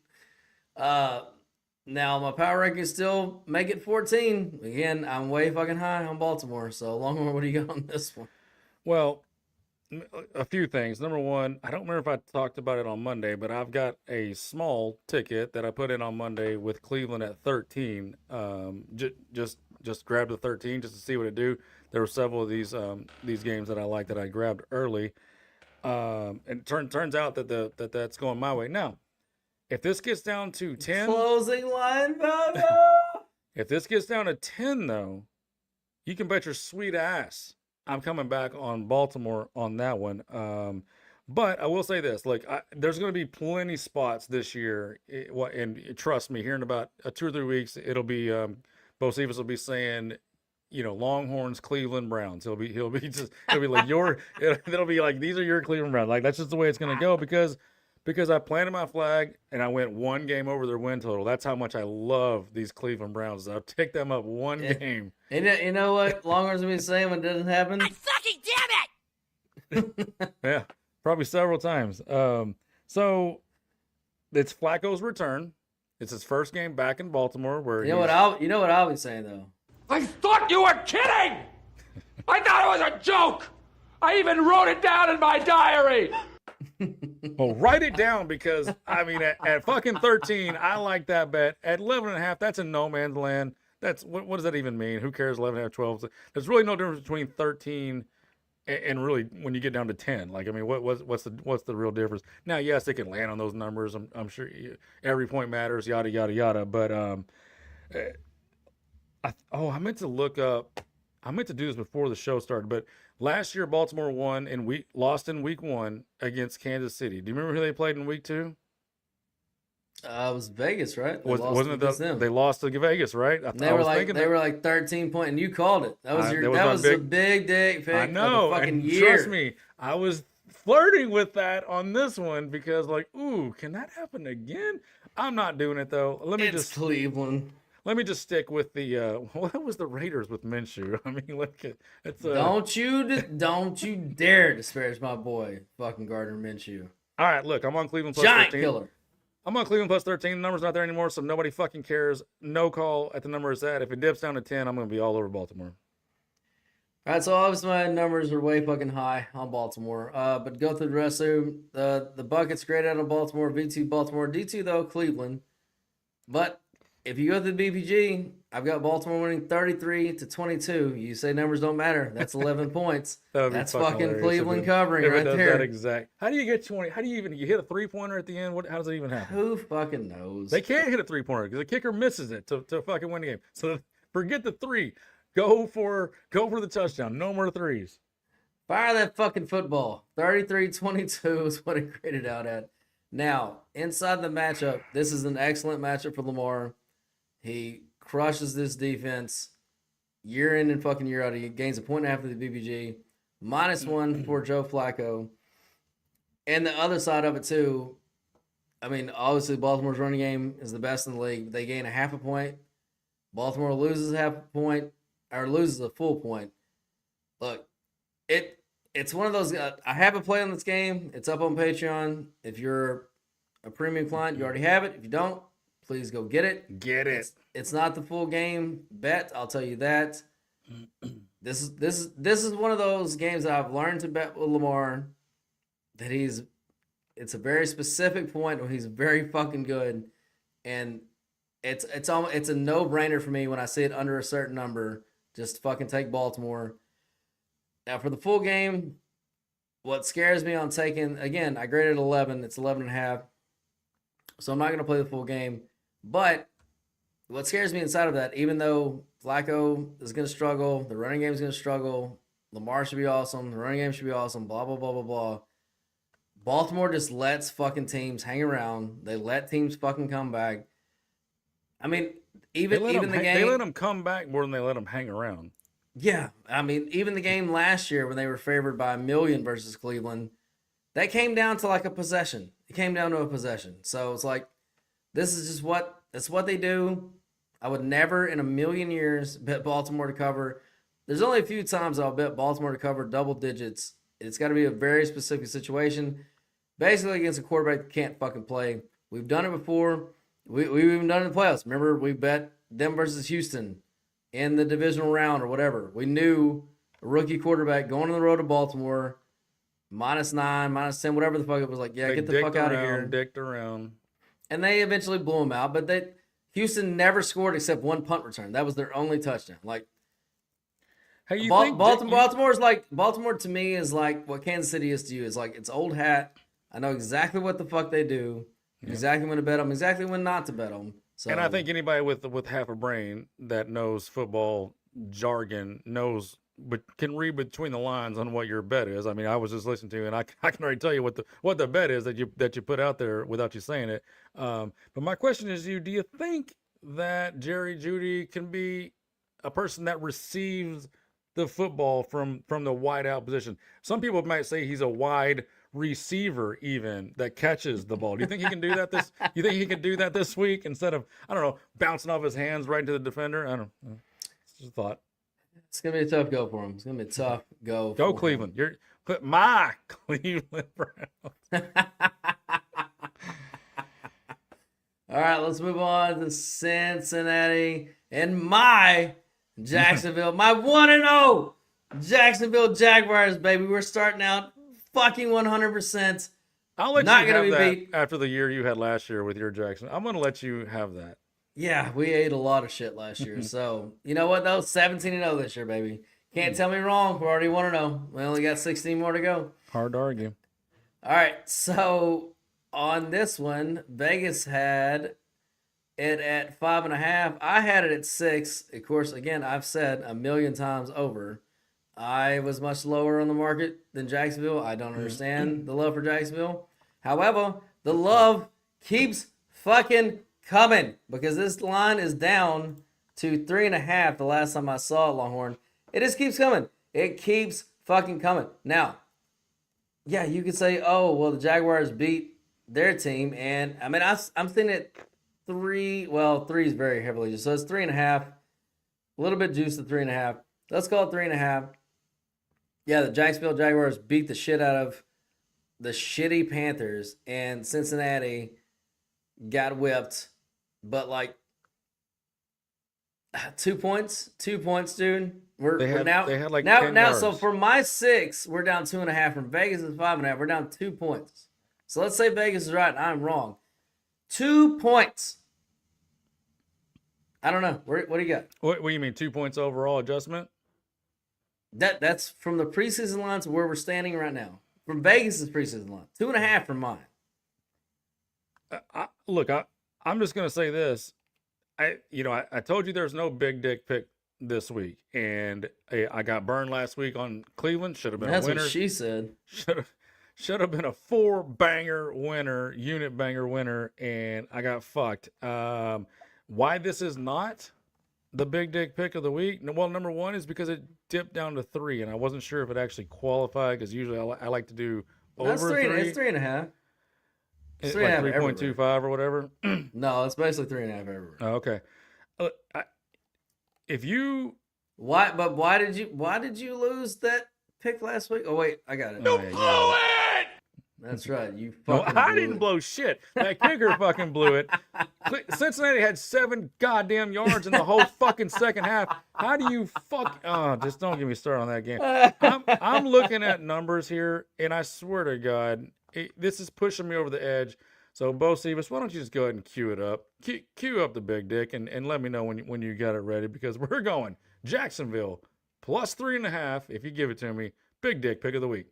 Now, my power rankings still make it 14. Again, I'm way fucking high on Baltimore. So, Longhorn, what do you got on this one? Well, a few things. Number one, I don't remember if I talked about it on Monday, but I've got a small ticket that I put in on Monday with Cleveland at 13. Just grabbed the 13 just to see what it do. There were several of these games that I liked that I grabbed early. And it turns out that that's going my way. Now, if this gets down to 10, closing line value. If this gets down to 10, though, you can bet your sweet ass I'm coming back on Baltimore on that one. But I will say this: like, there's going to be plenty spots this year. And trust me, here in about 2 or 3 weeks, it'll be both of us will be saying, Longhorns, Cleveland Browns. He'll be like it'll be like these are your Cleveland Browns. Like that's just the way it's gonna go because I planted my flag and I went one game over their win total. That's how much I love these Cleveland Browns. I'll take them up one game. And you know what Longhorns will be saying when it doesn't happen? I fucking damn it! Yeah, probably several times. So it's Flacco's return. It's his first game back in Baltimore. Where you know what I'll be saying though. I thought you were kidding! I thought it was a joke! I even wrote it down in my diary! Well, write it down because, I mean, at fucking 13, I like that bet. At 11.5, that's in no man's land. That's what does that even mean? Who cares? 11.5, 12. There's really no difference between 13 and really when you get down to 10. Like, I mean, what's the real difference? Now, yes, they can land on those numbers. I'm sure every point matters, yada, yada, yada. But I meant to look up. I meant to do this before the show started, but last year Baltimore won and lost in week 1 against Kansas City. Do you remember who they played in week 2? It was Vegas, right? Wasn't it them? They lost to Vegas, right? They were like 13 point, and you called it. That was a big pick. I know, of the fucking and year. Trust me, I was flirting with that on this one because, like, ooh, can that happen again? I'm not doing it though. It's Cleveland. Let me just stick with the what was the Raiders with Minshew? I mean, look at it's don't you dare disparage my boy, fucking Gardner Minshew. All right, look, I'm on Cleveland plus Giant 13. killer. I'm on Cleveland plus 13. The number's not there anymore, so nobody fucking cares. No call at the number it's at. If it dips down to 10, I'm gonna be all over Baltimore. All right, so obviously my numbers are way fucking high on Baltimore. But go through the rest of the buckets graded out on Baltimore, V2 Baltimore, D2 though Cleveland. But if you go to the BPG, I've got Baltimore winning 33-22. You say numbers don't matter. That's 11 points. That's fucking Cleveland covering right there. That exact. How do you get 20? How do you hit a 3-pointer at the end? How does it even happen? Who fucking knows? They can't hit a 3-pointer because the kicker misses it to fucking win the game. So forget the 3. Go for the touchdown. No more 3s. Fire that fucking football. 33-22 is what it graded out at. Now, inside the matchup, this is an excellent matchup for Lamar. He crushes this defense year in and fucking year out. He gains 1.5 to the BBG, -1 for Joe Flacco. And the other side of it, too, I mean, obviously Baltimore's running game is the best in the league. They gain a half a point. Baltimore loses a half a point or loses a full point. Look, it's one of those. I have a play on this game. It's up on Patreon. If you're a premium client, you already have it. If you don't, please go get it. Get it. It's not the full game bet. I'll tell you that. This is one of those games that I've learned to bet with Lamar. That it's a very specific point where he's very fucking good, and it's a no-brainer for me when I see it under a certain number. Just fucking take Baltimore. Now for the full game, what scares me on taking, again, I graded 11. It's 11.5. So I'm not going to play the full game. But what scares me inside of that, even though Flacco is going to struggle, the running game is going to struggle, Lamar should be awesome, the running game should be awesome, blah, blah, blah, blah, blah. Baltimore just lets fucking teams hang around. They let teams fucking come back. I mean, even the game. They let them come back more than they let them hang around. Yeah. I mean, even the game last year when they were favored by 1 million versus Cleveland, that came down to like a possession. It came down to a possession. So it's like, this is just that's what they do. I would never in a million years bet Baltimore to cover. There's only a few times I'll bet Baltimore to cover double digits. It's got to be a very specific situation. Basically against a quarterback that can't fucking play. We've done it before. We've even done it in the playoffs. Remember, we bet them versus Houston in the divisional round or whatever. We knew a rookie quarterback going on the road to Baltimore, -9, -10, whatever the fuck it was like. Yeah, get the fuck out of here. Dicked around. And they eventually blew him out. But Houston never scored except one punt return. That was their only touchdown. Like, hey, you think Baltimore to me is like what Kansas City is to you. Is like it's old hat. I know exactly what the fuck they do. Exactly when to bet them. Exactly when not to bet them. So, and I think anybody with half a brain that knows football jargon knows, but can read between the lines on what your bet is. I mean, I was just listening to you, and I can already tell you what the bet is that you put out there without you saying it. But my question is, do you think that Jerry Jeudy can be a person that receives the football from the wide out position? Some people might say he's a wide receiver even that catches the ball. Do you think he can do that this week instead of, I don't know, bouncing off his hands right into the defender? I don't know. It's just a thought. It's gonna be a tough go for him. It's gonna be a tough go. Go Cleveland. You're put my Cleveland Browns. All right, let's move on to Cincinnati and my Jacksonville, my 1-0 Jacksonville Jaguars, baby. We're starting out fucking 100%. I'll let not you gonna have be that beat after the year you had last year with your Jackson. I'm going to let you have that. Yeah, we ate a lot of shit last year. So, you know what, though? 17-0 this year, baby. Can't tell me wrong. We're already 1-0. We only got 16 more to go. Hard to argue. All right, so on this one, Vegas had it at 5.5. I had it at 6. Of course, again, I've said a million times over, I was much lower on the market than Jacksonville. I don't understand the love for Jacksonville. However, the love keeps fucking coming because this line is down to 3.5 the last time I saw it, Longhorn. It just keeps coming. It keeps fucking coming. Now, yeah, you could say, oh, well, the Jaguars beat their team. And, I mean, I'm thinking at 3. Well, 3 is very heavily juiced. So it's 3.5. A little bit juiced at 3.5. Let's call it 3.5. Yeah, the Jacksonville Jaguars beat the shit out of the shitty Panthers, and Cincinnati got whipped. But, like, 2 points? 2 points, dude. They had like 10 yards. So for my 6, we're down 2.5. From Vegas is 5.5. We're down 2 points. So let's say Vegas is right and I'm wrong. 2 points. I don't know. What do you got? What do you mean, 2 points overall adjustment? That's from the preseason line to where we're standing right now. From Vegas' preseason line. 2.5 from mine. I'm just going to say this. I told you there's no big dick pick this week, and I got burned last week on Cleveland. Should have been a winner. That's what she said. Should have been a 4-banger winner, unit banger winner, and I got fucked. Why this is not the big dick pick of the week? Well, number one is because it dipped down to 3, and I wasn't sure if it actually qualified because usually I like to do over 3. It's 3.5. It's like 3.5 everywhere. 3.25 or whatever. No, it's basically 3.5 everywhere. Oh, okay. If you why did you lose that pick last week? Oh wait, I got it. Oh, yeah, Blow it! That's right. You No, fucking I blew didn't it. blow shit. That kicker fucking blew it. Cincinnati had 7 goddamn yards in the whole fucking second half. How do you fuck? Oh, just don't get me started on that game. I'm looking at numbers here, and I swear to God, this is pushing me over the edge. So, Bo Stevens, why don't you just go ahead and cue it up? Cue up the big dick and let me know when you got it ready, because we're going Jacksonville plus 3.5 if you give it to me. Big dick pick of the week.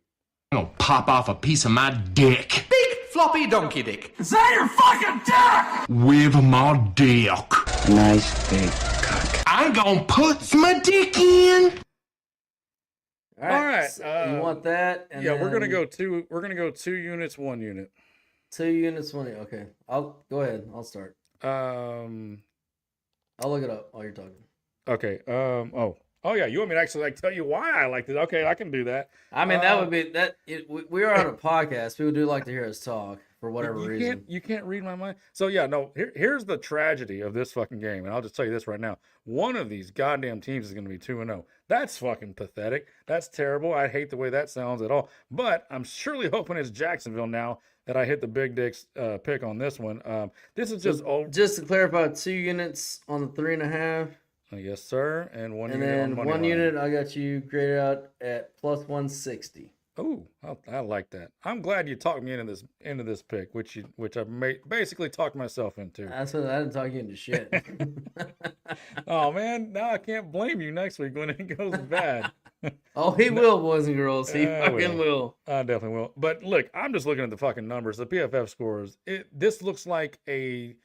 I'm gonna pop off a piece of my dick. Big floppy donkey dick. Is that your fucking dick? With my dick. Nice big cock. I'm gonna put my dick in. All right. All right, So you want that? And Yeah, we're gonna then go 2. We're gonna go 2 units, 1 unit. 2 units, 1 unit. Okay, I'll go ahead. I'll start. I'll look it up while you're talking. Okay. Oh yeah. You want me to actually tell you why I liked it? Okay, I can do that. I mean, that would be that. We are on a podcast. People do like to hear us talk for whatever reason. You can't read my mind. So yeah, no. Here's the tragedy of this fucking game, and I'll just tell you this right now. One of these goddamn teams is going to be 2-0. That's fucking pathetic. That's terrible. I hate the way that sounds at all. But I'm surely hoping it's Jacksonville now that I hit the big dicks pick on this one. This is just just to clarify, 2 units on the 3.5. Yes, sir. And 1 And unit on the then money 1 line. unit, I got you graded out at plus 160. Oh, I like that. I'm glad you talked me into this pick, which I basically talked myself into. That's what I didn't talk you into shit. Oh man, now I can't blame you next week when it goes bad. Oh, he will, boys and girls. He I fucking will. I definitely will. But look, I'm just looking at the fucking numbers, the PFF scores. This looks like when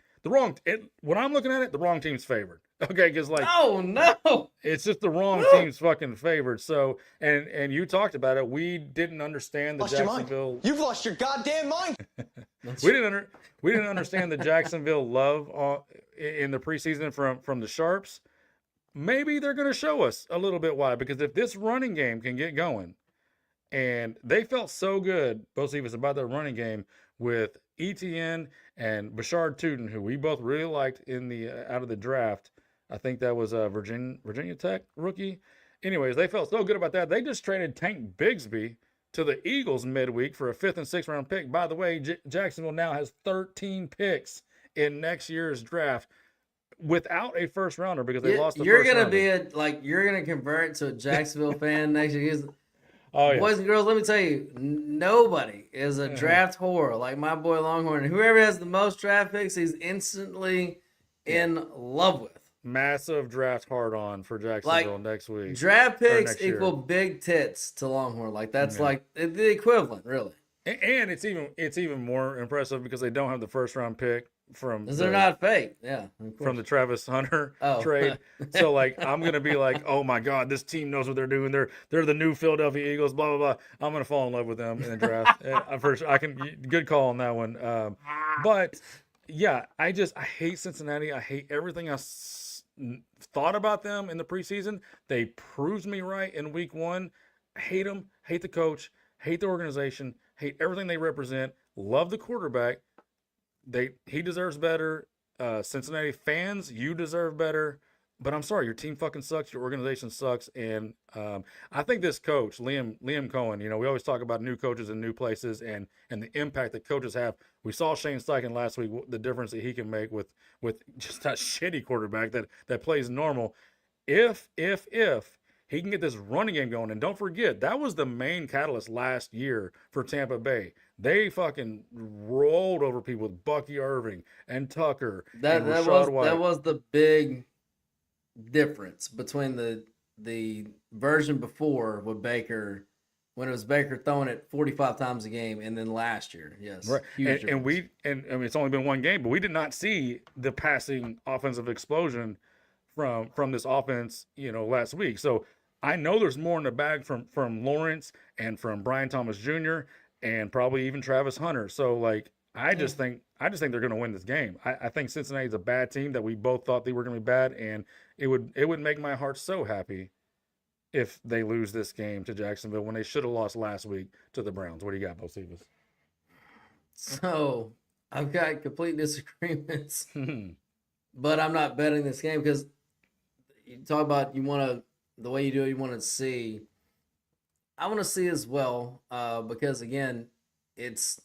I'm looking at it, the wrong team's favored. Okay, because oh no, it's just the wrong team's fucking favored. So, and you talked about it. We didn't understand the Jacksonville. You've lost your goddamn mind. We didn't understand the Jacksonville love in the preseason from the Sharps. Maybe they're going to show us a little bit why, because if this running game can get going, and they felt so good, both of us, about their running game with ETN and Bashard Tootin, who we both really liked in the out of the draft. I think that was a Virginia Tech rookie. Anyways, they felt so good about that. They just traded Tank Bigsby to the Eagles midweek for a 5th and 6th round pick. By the way, Jacksonville now has 13 picks in next year's draft without a first rounder because they lost the You're first gonna rounder. you're gonna convert to a Jacksonville fan next year. Oh, yeah. Boys and girls, let me tell you, nobody is a draft whore like my boy Longhorn. Whoever has the most draft picks, he's instantly in love with. Massive draft hard on for Jacksonville next week. Draft picks next year. equal big tits to Longhorn. Like that's like the equivalent, really. And it's even more impressive because they don't have the first round pick from. They're not fake, yeah. From the Travis Hunter trade. So I'm gonna be like, oh my God, this team knows what they're doing. They're the new Philadelphia Eagles. Blah blah blah. I'm gonna fall in love with them in the draft. Good call on that one. But yeah, I hate Cincinnati. I hate everything I thought about them in the preseason. They proved me right in week 1. I hate them. Hate the coach. Hate the organization. Hate everything they represent. Love the quarterback. He deserves better. Cincinnati fans, you deserve better. But I'm sorry, your team fucking sucks. Your organization sucks. And I think this coach, Liam Cohen, we always talk about new coaches in new places and the impact that coaches have. We saw Shane Steichen last week, the difference that he can make with just that shitty quarterback that plays normal. If he can get this running game going, and don't forget, that was the main catalyst last year for Tampa Bay. They fucking rolled over people with Bucky Irving and Tucker and Rashad White. That was the big difference between the version before with Baker, when it was Baker throwing it 45 times a game, and then last year, yes, right. Huge And I mean it's only been one game, but we did not see the passing offensive explosion from this offense, last week. So I know there's more in the bag from Lawrence and from Brian Thomas Jr. and probably even Travis Hunter. So I just think they're going to win this game. I think Cincinnati's a bad team that we both thought they were going to be bad, and it would make my heart so happy if they lose this game to Jacksonville when they should have lost last week to the Browns. What do you got, Bocephus? So I've got complete disagreements, but I'm not betting this game because you talk about the way you do it, you want to see. I want to see as well because again, it's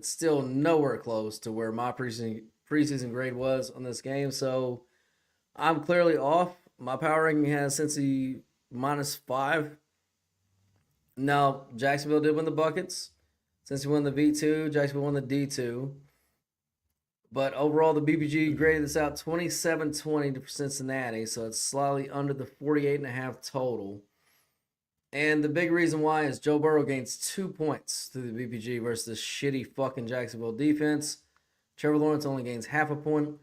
still nowhere close to where my preseason grade was on this game. So I'm clearly off. My power ranking has Cincy -5. Now Jacksonville did win the buckets. Cincy won the V2. Jacksonville won the D2. But overall, the BPG graded this out 27-20 for Cincinnati, so it's slightly under the 48.5 total. And the big reason why is Joe Burrow gains 2 points through the BPG versus this shitty fucking Jacksonville defense. Trevor Lawrence only gains half a point.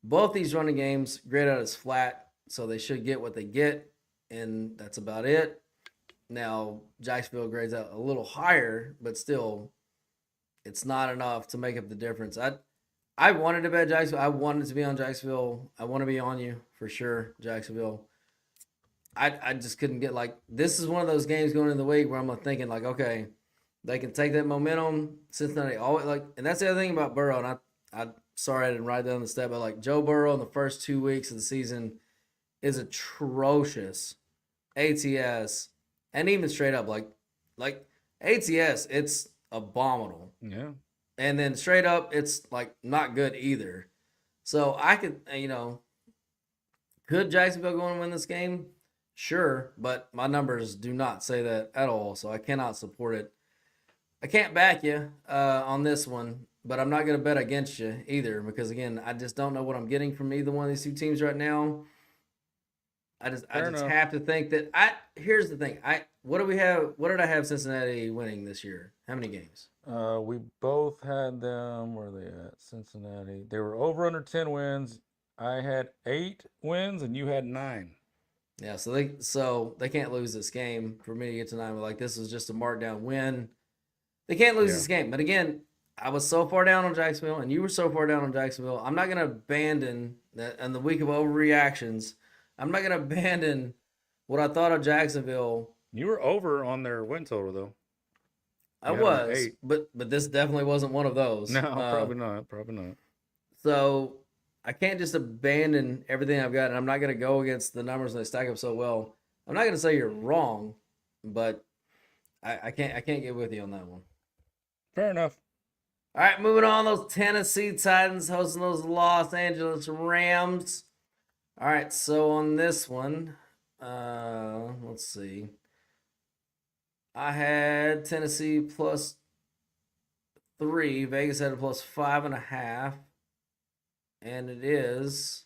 Both these running games grade out as flat, so they should get what they get, and that's about it. Now, Jacksonville grades out a little higher, but still, it's not enough to make up the difference. I wanted to bet Jacksonville. I wanted to be on Jacksonville. I want to be on you for sure, Jacksonville. I just couldn't get, like, this is one of those games going into the week where I'm thinking, like, okay, they can take that momentum. Cincinnati always, like, and that's the other thing about Burrow, and I'm sorry I didn't write down the stat, but, like, Joe Burrow in the first 2 weeks of the season is atrocious. ATS, and even straight up, like ATS, it's abominable. Yeah. And then straight up, it's, like, not good either. So I could, could Jacksonville go and win this game? Sure, but my numbers do not say that at all, so I cannot support it. I can't back you on this one, but I'm not going to bet against you either because, again, I just don't know what I'm getting from either one of these two teams right now. I just have to think that here's the thing. What do we have? What did I have Cincinnati winning this year? How many games? We both had them. Where are they at? Cincinnati. They were over under 10 wins. I had 8 wins and you had 9. Yeah, so they can't lose this game for me to get to 9. But, like, this was just a markdown win. They can't lose this game. But again, I was so far down on Jacksonville, and you were so far down on Jacksonville. I'm not going to abandon that in the week of overreactions. I'm not going to abandon what I thought of Jacksonville. You were over on their win total, though. I was, but this definitely wasn't one of those. No, probably not. Probably not. So I can't just abandon everything I've got, and I'm not going to go against the numbers and they stack up so well. I'm not going to say you're wrong, but I can't get with you on that one. Fair enough. All right, moving on. Those Tennessee Titans hosting those Los Angeles Rams. All right, so on this one, let's see. I had Tennessee +3. Vegas had a +5.5. And it is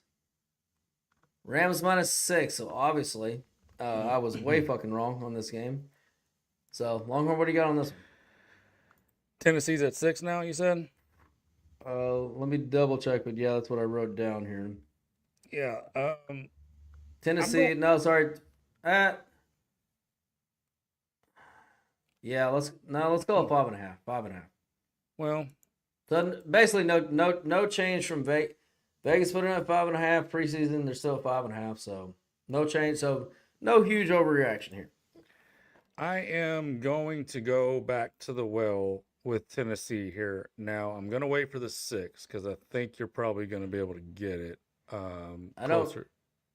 Rams -6. So obviously, I was way fucking wrong on this game. So, Longhorn, what do you got on this one? Tennessee's at 6 now, you said? Let me double check, but yeah, that's what I wrote down here. Yeah. Tennessee, no, sorry. Yeah, let's go 5.5. 5.5. Well, so basically no change from Vegas. Vegas put in at 5.5 preseason. They're still 5.5, so no change. So no huge overreaction here. I am going to go back to the well with Tennessee here. Now I'm going to wait for the 6 because I think you're probably going to be able to get it. I don't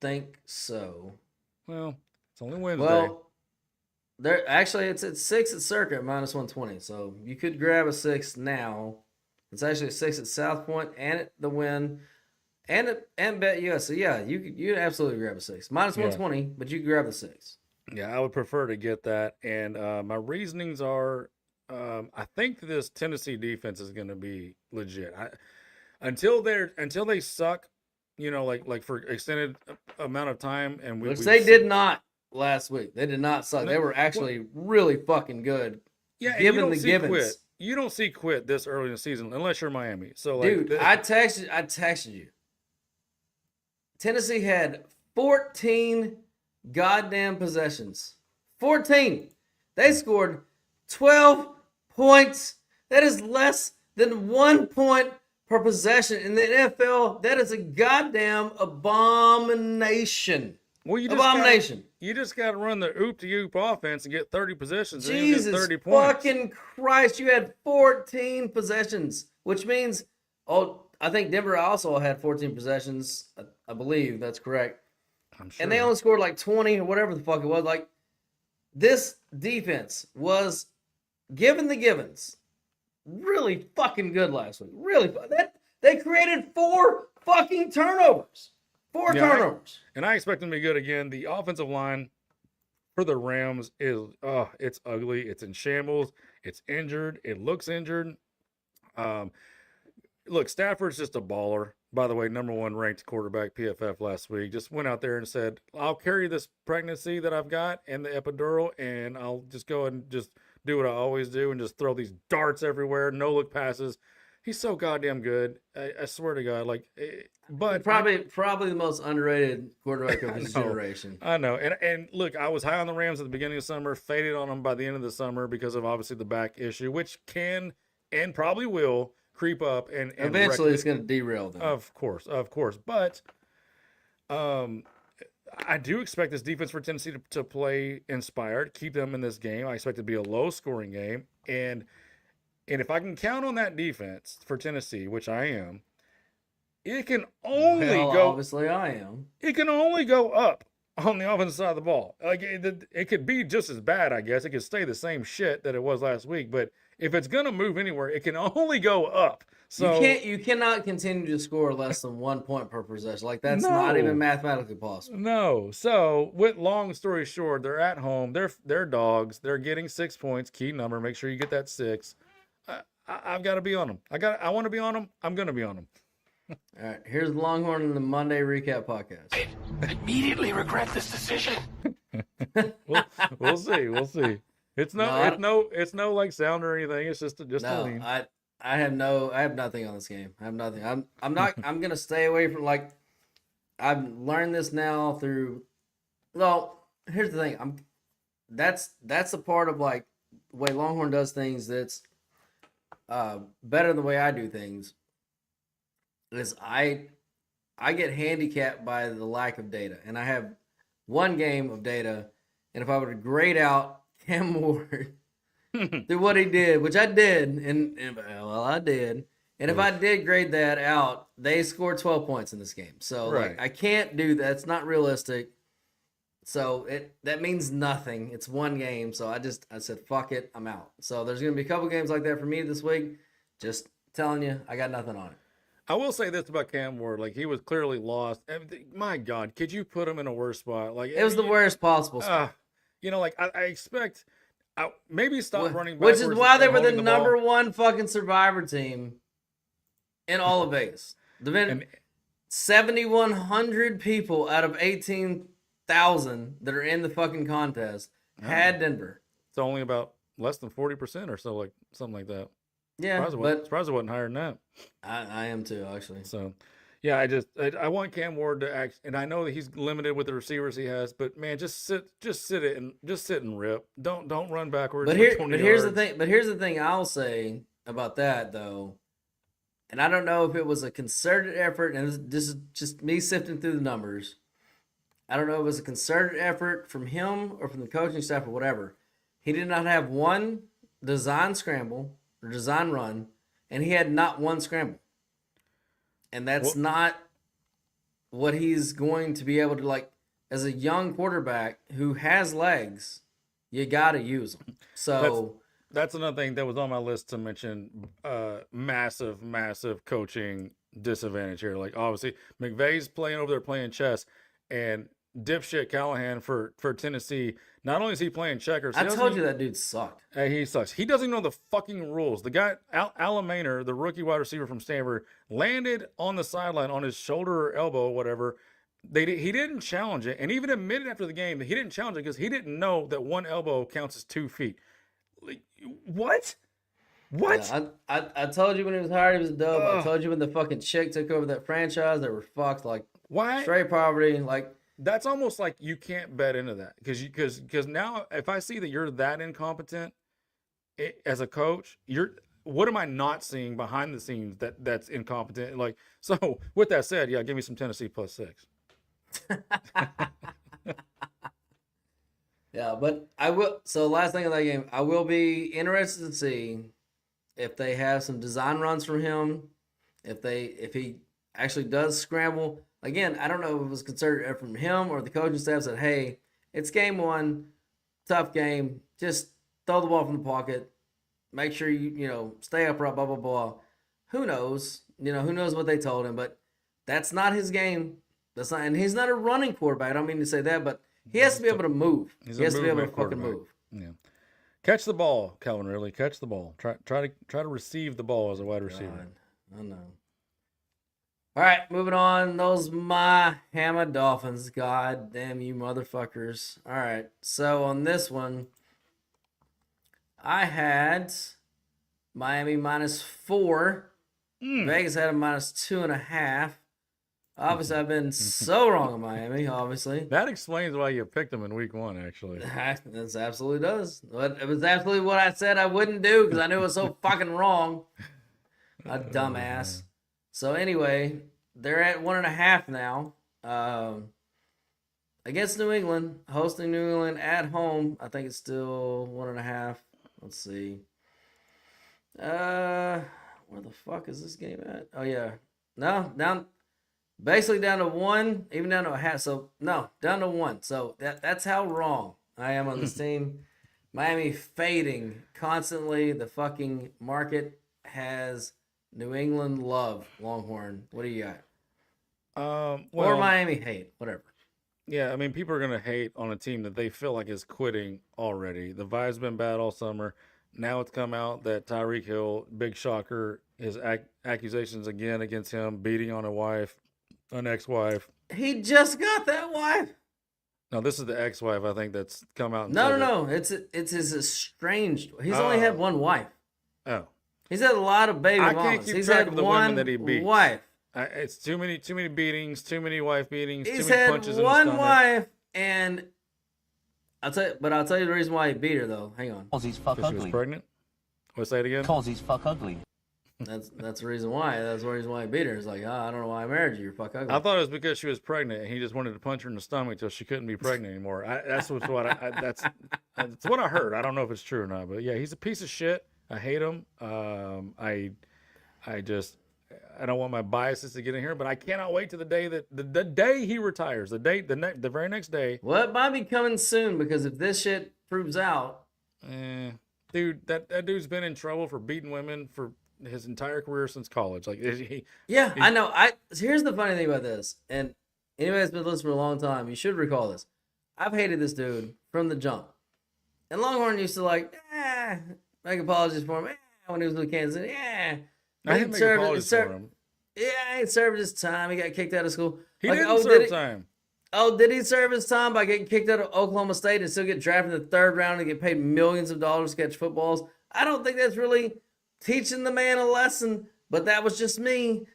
think so. Well, it's only Wednesday. Well, it's at 6 at Circuit -120. So you could grab a 6 now. It's actually a 6 at South Point and at the Win and Bet US. So yeah, you absolutely grab a 6 -120, but you can grab the 6. Yeah, I would prefer to get that. And my reasonings are, I think this Tennessee defense is going to be legit. Until they suck, like for extended amount of time, and which they did not last week. They did not suck. They were actually really fucking good. Yeah, given the givens. Quit. You don't see quit this early in the season unless you're Miami. So, like, dude, I texted you. Tennessee had 14 goddamn possessions. 14. They scored 12 points. That is less than 1 point per possession in the NFL. That is a goddamn abomination. Well, abomination. You just got to run the oop-de-oop offense and get 30 possessions. Jesus and get 30 points. Fucking Christ. You had 14 possessions which means, I think Denver also had 14 possessions. I believe that's correct. I'm sure. And they only scored like 20 or whatever the fuck it was. Like, this defense was, given the givens, really fucking good last week. Really. They created 4 fucking turnovers. 4 turnovers. And I expect them to be good again. The offensive line for the Rams is, it's ugly. It's in shambles. It's injured. It looks injured. Look, Stafford's just a baller. By the way, number 1 ranked quarterback PFF last week. Just went out there and said, I'll carry this pregnancy that I've got and the epidural, and I'll just go and just do what I always do and just throw these darts everywhere, no-look passes. He's so goddamn good. I swear to God. But probably the most underrated quarterback of his generation. I know. And look, I was high on the Rams at the beginning of summer, faded on them by the end of the summer because of obviously the back issue, which can and probably will creep up and eventually it's going to derail them. Of course. But I do expect this defense for Tennessee to play inspired, keep them in this game. I expect it to be a low-scoring game, and if I can count on that defense for Tennessee, which I am, it can only go. Obviously, I am. It can only go up on the offensive side of the ball. Like it could be just as bad, I guess. It could stay the same shit that it was last week, but if it's gonna move anywhere, it can only go up. So you cannot continue to score less than 1 point per possession. Like, that's not even mathematically possible. No. So, with long story short, they're at home. They're dogs. They're getting 6 points. Key number. Make sure you get that 6. I've got to be on them. I want to be on them. I'm gonna be on them. All right. Here's the Longhorn in the Monday Recap Podcast. I immediately regret this decision. We'll see. It's no like sound or anything. It's just a lean. I have nothing on this game. I have nothing. I'm gonna stay away from, like, I've learned this now through. Well, here's the thing. That's the part of, like, the way Longhorn does things that's better than the way I do things. Is I get handicapped by the lack of data, and I have 1 game of data, and if I were to grade out Cam Ward through what he did, which I did, and I did, and if I did grade that out, they scored 12 points in this game. So like, I can't do that. It's not realistic. So that means nothing. It's 1 game. So I said, fuck it, I'm out. So there's gonna be a couple games like that for me this week. Just telling you, I got nothing on it. I will say this about Cam Ward. Like, he was clearly lost. My God, could you put him in a worse spot? Like, it was the worst possible spot. Like, I expect maybe stop running backwards. Which is why they were the number ball. 1 fucking survivor team in all of Vegas. 7,100 people out of 18,000 that are in the fucking contest had Denver. It's only about less than 40% or so, like something like that. Yeah, surprised it wasn't higher than that. I am too, actually. So, yeah, I want Cam Ward to act, and I know that he's limited with the receivers he has, but man, just sit and rip. Don't run backwards. Here's the thing I'll say about that, though, and I don't know if it was a concerted effort, and this is just me sifting through the numbers. I don't know if it was a concerted effort from him or from the coaching staff or whatever. He did not have 1 design scramble or design run, and he had not 1 scramble. And that's not what he's going to be able to, like, as a young quarterback who has legs, you got to use them. So that's another thing that was on my list to mention. Massive coaching disadvantage here. Like, obviously, McVay's playing over there playing chess, and dipshit Callahan for Tennessee. Not only is he playing checkers, I told you that dude sucked. He sucks. He doesn't even know the fucking rules. The guy, Alan Maynor, the rookie wide receiver from Stanford, landed on the sideline on his shoulder or elbow, whatever. He didn't challenge it, and even admitted after the game that he didn't challenge it because he didn't know that 1 elbow counts as 2 feet. Like, what? Yeah, I told you when he was hired, he was a dub. I told you when the fucking chick took over that franchise, they were fucked. Like, why? Straight poverty. Like, that's almost like you can't bet into that because now if I see that you're that incompetent as a coach, what am I not seeing behind the scenes that's incompetent? Like, so with that said, yeah, give me some Tennessee +6. Yeah, but I will. So last thing of that game, I will be interested to see if they have some design runs from him, if he actually does scramble. Again, I don't know if it was concerted effort from him or the coaching staff said, hey, it's game one, tough game. Just throw the ball from the pocket. Make sure you stay upright, blah, blah, blah. Who knows? Who knows what they told him, but that's not his game. And he's not a running quarterback. I don't mean to say that, but he has to be able to move. He has to be able to fucking move. Yeah. Catch the ball, Calvin Ridley. Catch the ball. Try to receive the ball as a wide receiver. God, I know. All right, moving on. Those Miami Dolphins. God damn you motherfuckers. All right, so on this one, I had Miami -4. Vegas had a -2.5. Obviously, I've been so wrong on Miami, obviously. That explains why you picked them in week 1, actually. That absolutely does. But it was absolutely what I said I wouldn't do because I knew it was so fucking wrong. A dumbass. So anyway, they're at 1.5 now. Against New England, hosting New England at home. I think it's still 1.5. Let's see. Where the fuck is this game at? Oh yeah. No, basically down to 1, even down to 0.5. So no, down to 1. So that's how wrong I am on this team. Miami fading constantly. The fucking market has New England love. Longhorn. What do you got? Or Miami hate, whatever. Yeah, I mean, people are gonna hate on a team that they feel like is quitting already. The vibe's been bad all summer. Now it's come out that Tyreek Hill, big shocker, his accusations again against him, beating on an ex-wife. He just got that wife. No, this is the ex-wife, I think, that's come out. And No. It's his estranged. He's only had one wife. Oh. He's had a lot of baby mamas. I can't keep He's track had of the one women that he beats. wife. It's too many beatings, too many wife beatings, He's too many had punches in the one stomach. wife, and I'll tell you the reason why he beat her though. Hang on. Because he's fuck Because she was ugly. pregnant? What's that again? Because he's fuck ugly. That's the reason why. That's the reason why he beat her. It's like, I don't know why I married you. You're fuck ugly. I thought it was because she was pregnant, and he just wanted to punch her in the stomach until she couldn't be pregnant anymore. That's what that's what I heard. I don't know if it's true or not, but yeah, he's a piece of shit. I hate him. I don't want my biases to get in here, but I cannot wait to the day that the day he retires. The very next day. Well, it might be coming soon because if this shit proves out, dude, that dude's been in trouble for beating women for his entire career since college. Like, I know. Here's the funny thing about this, and anybody that's been listening for a long time, you should recall this. I've hated this dude from the jump, and Longhorn used to make apologies for him when he was with Kansas City. I didn't make apologies for him. Yeah, he served his time. He got kicked out of school. He didn't serve time. Oh, did he serve his time by getting kicked out of Oklahoma State and still get drafted in the 3rd round and get paid millions of dollars to catch footballs? I don't think that's really teaching the man a lesson, but that was just me.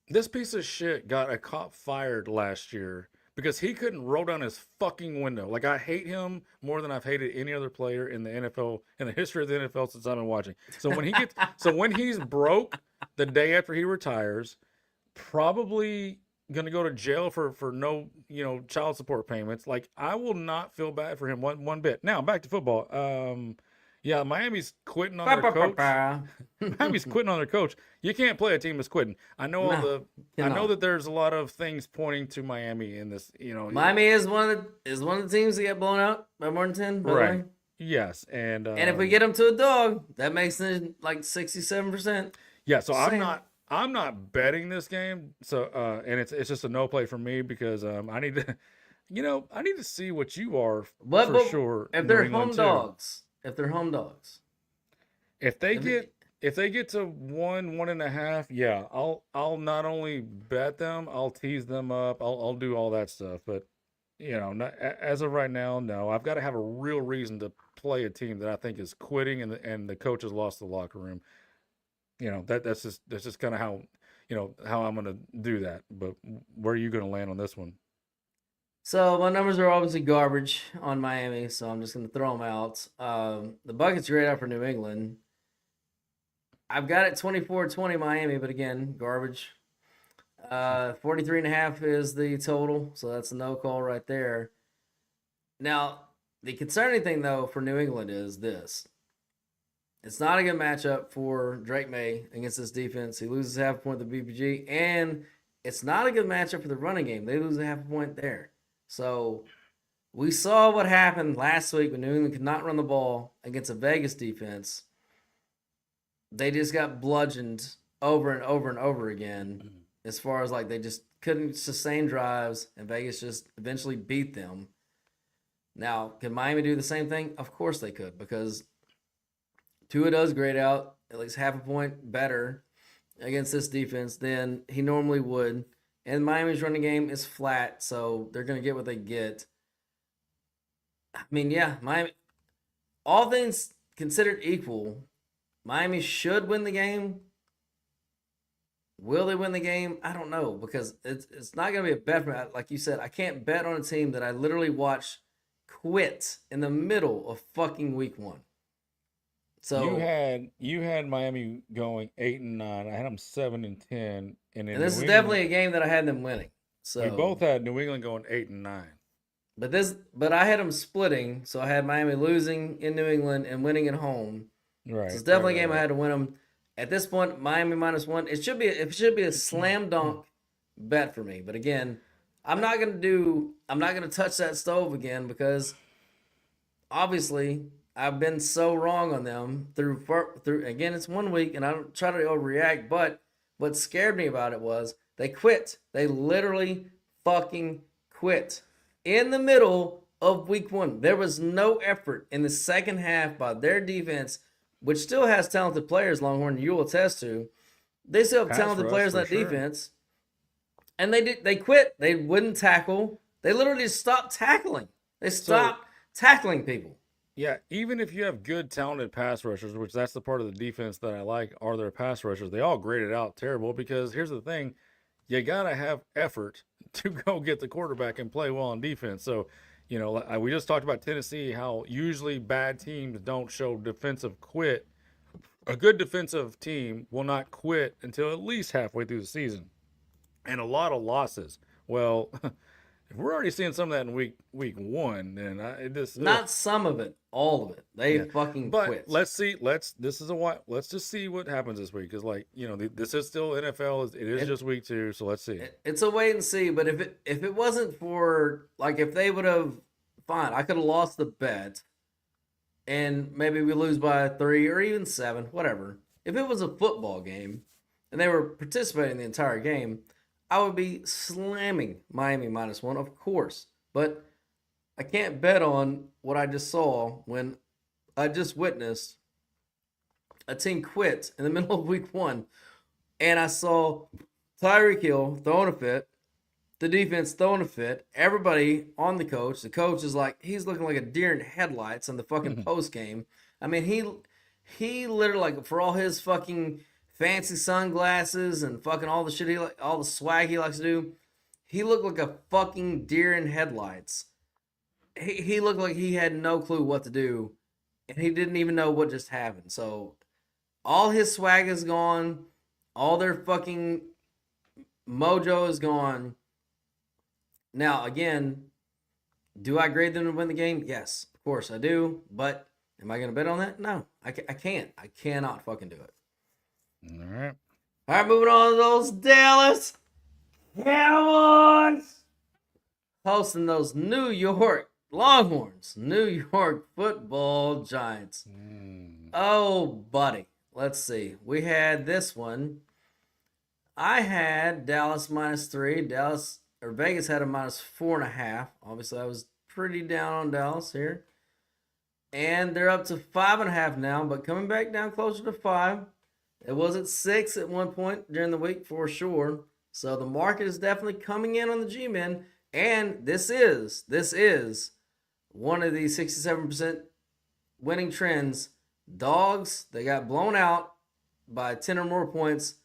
This piece of shit got a cop fired last year because he couldn't roll down his fucking window. Like, I hate him more than I've hated any other player in the NFL, in the history of the NFL since I've been watching. So when he's broke the day after he retires, probably gonna go to jail for no child support payments. Like, I will not feel bad for him one bit. Now back to football. Yeah, Miami's quitting on their coach. Miami's quitting on their coach. You can't play a team that's quitting. I know I know that there's a lot of things pointing to Miami in this. Miami is one of the teams that get blown out by more than 10. By the way. Yes, and if we get them to a dog, that makes it like 67%. Yeah, so I'm not betting this game. So and it's just a no play for me because I need to, I need to see what you are for sure. If they're home dogs. If they're home dogs, if they get to 1.5, yeah, I'll not only bet them, I'll tease them up, I'll do all that stuff. But as of right now, no, I've got to have a real reason to play a team that I think is quitting and the coach has lost the locker room. That's just kind of how how I'm gonna do that. But where are you gonna land on this one? So my numbers are obviously garbage on Miami, so I'm just going to throw them out. The bucket's great out for New England. I've got it 24-20 Miami, but again, garbage. 43.5 is the total, so that's a no call right there. Now, the concerning thing, though, for New England is this. It's not a good matchup for Drake May against this defense. He loses half a point to the BPG, and it's not a good matchup for the running game. They lose a half a point there. So we saw what happened last week when New England could not run the ball against a Vegas defense. They just got bludgeoned over and over and over again as far as like they just couldn't sustain drives, and Vegas just eventually beat them. Now, can Miami do the same thing? Of course they could, because Tua does grade out at least half a point better against this defense than he normally would. And Miami's running game is flat, so they're going to get what they get. I mean, yeah, Miami, all things considered equal, Miami should win the game. Will they win the game? I don't know, because it's not going to be a bet for me. Like you said, I can't bet on a team that I literally watched quit in the middle of fucking week 1. So you had Miami going 8-9. I had them 7-10, and this is definitely a game that I had them winning. So we both had New England going 8-9. But I had them splitting, so I had Miami losing in New England and winning at home. Right. So it's definitely a game I had to win them. At this point, Miami -1. It should be a slam dunk bet for me. But again, I'm not gonna touch that stove again, because obviously I've been so wrong on them through again, it's 1 week and I don't try to overreact, but what scared me about it was they quit. They literally fucking quit in the middle of week 1. There was no effort in the second half by their defense, which still has talented players, Longhorn, you will attest to. They still have talented players in that defense. And they quit. They wouldn't tackle. They literally stopped tackling. They stopped tackling people. Yeah, even if you have good, talented pass rushers, which that's the part of the defense that I like, are their pass rushers, they all graded out terrible, because here's the thing. You got to have effort to go get the quarterback and play well on defense. So, we just talked about Tennessee, how usually bad teams don't show defensive quit. A good defensive team will not quit until at least halfway through the season. And a lot of losses. Well, if we're already seeing some of that in week 1, then not some of it, all of it. They fucking quit. Let's see. Let's just see what happens this week, because this is still NFL. It is just week 2, so let's see. It's a wait and see. But if it wasn't for, like, if they would have, fine, I could have lost the bet, and maybe we lose by 3 or even 7, whatever. If it was a football game and they were participating the entire game, I would be slamming Miami -1, of course. But I can't bet on what I just saw when I just witnessed a team quit in the middle of week 1. And I saw Tyreek Hill throwing a fit, the defense throwing a fit, everybody on the coach. The coach is like, he's looking like a deer in headlights on the fucking post game. I mean, he literally, like, for all his fucking fancy sunglasses and fucking all the shit all the swag he likes to do, he looked like a fucking deer in headlights. He looked like he had no clue what to do, and he didn't even know what just happened. So all his swag is gone, all their fucking mojo is gone. Now, again, do I grade them to win the game? Yes, of course I do. But am I going to bet on that? No, I can't. I cannot fucking do it. All right. All right, moving on to those Dallas Cowboys hosting those New York Longhorns, New York Football Giants. Oh, buddy. Let's see. We had this one. I had Dallas -3. Vegas had a -4.5. Obviously, I was pretty down on Dallas here. And they're up to 5.5 now, but coming back down closer to 5. It was at 6 at one point during the week for sure. So the market is definitely coming in on the G-Men. And this is one of these 67% winning trends. Dogs, they got blown out by 10 or more points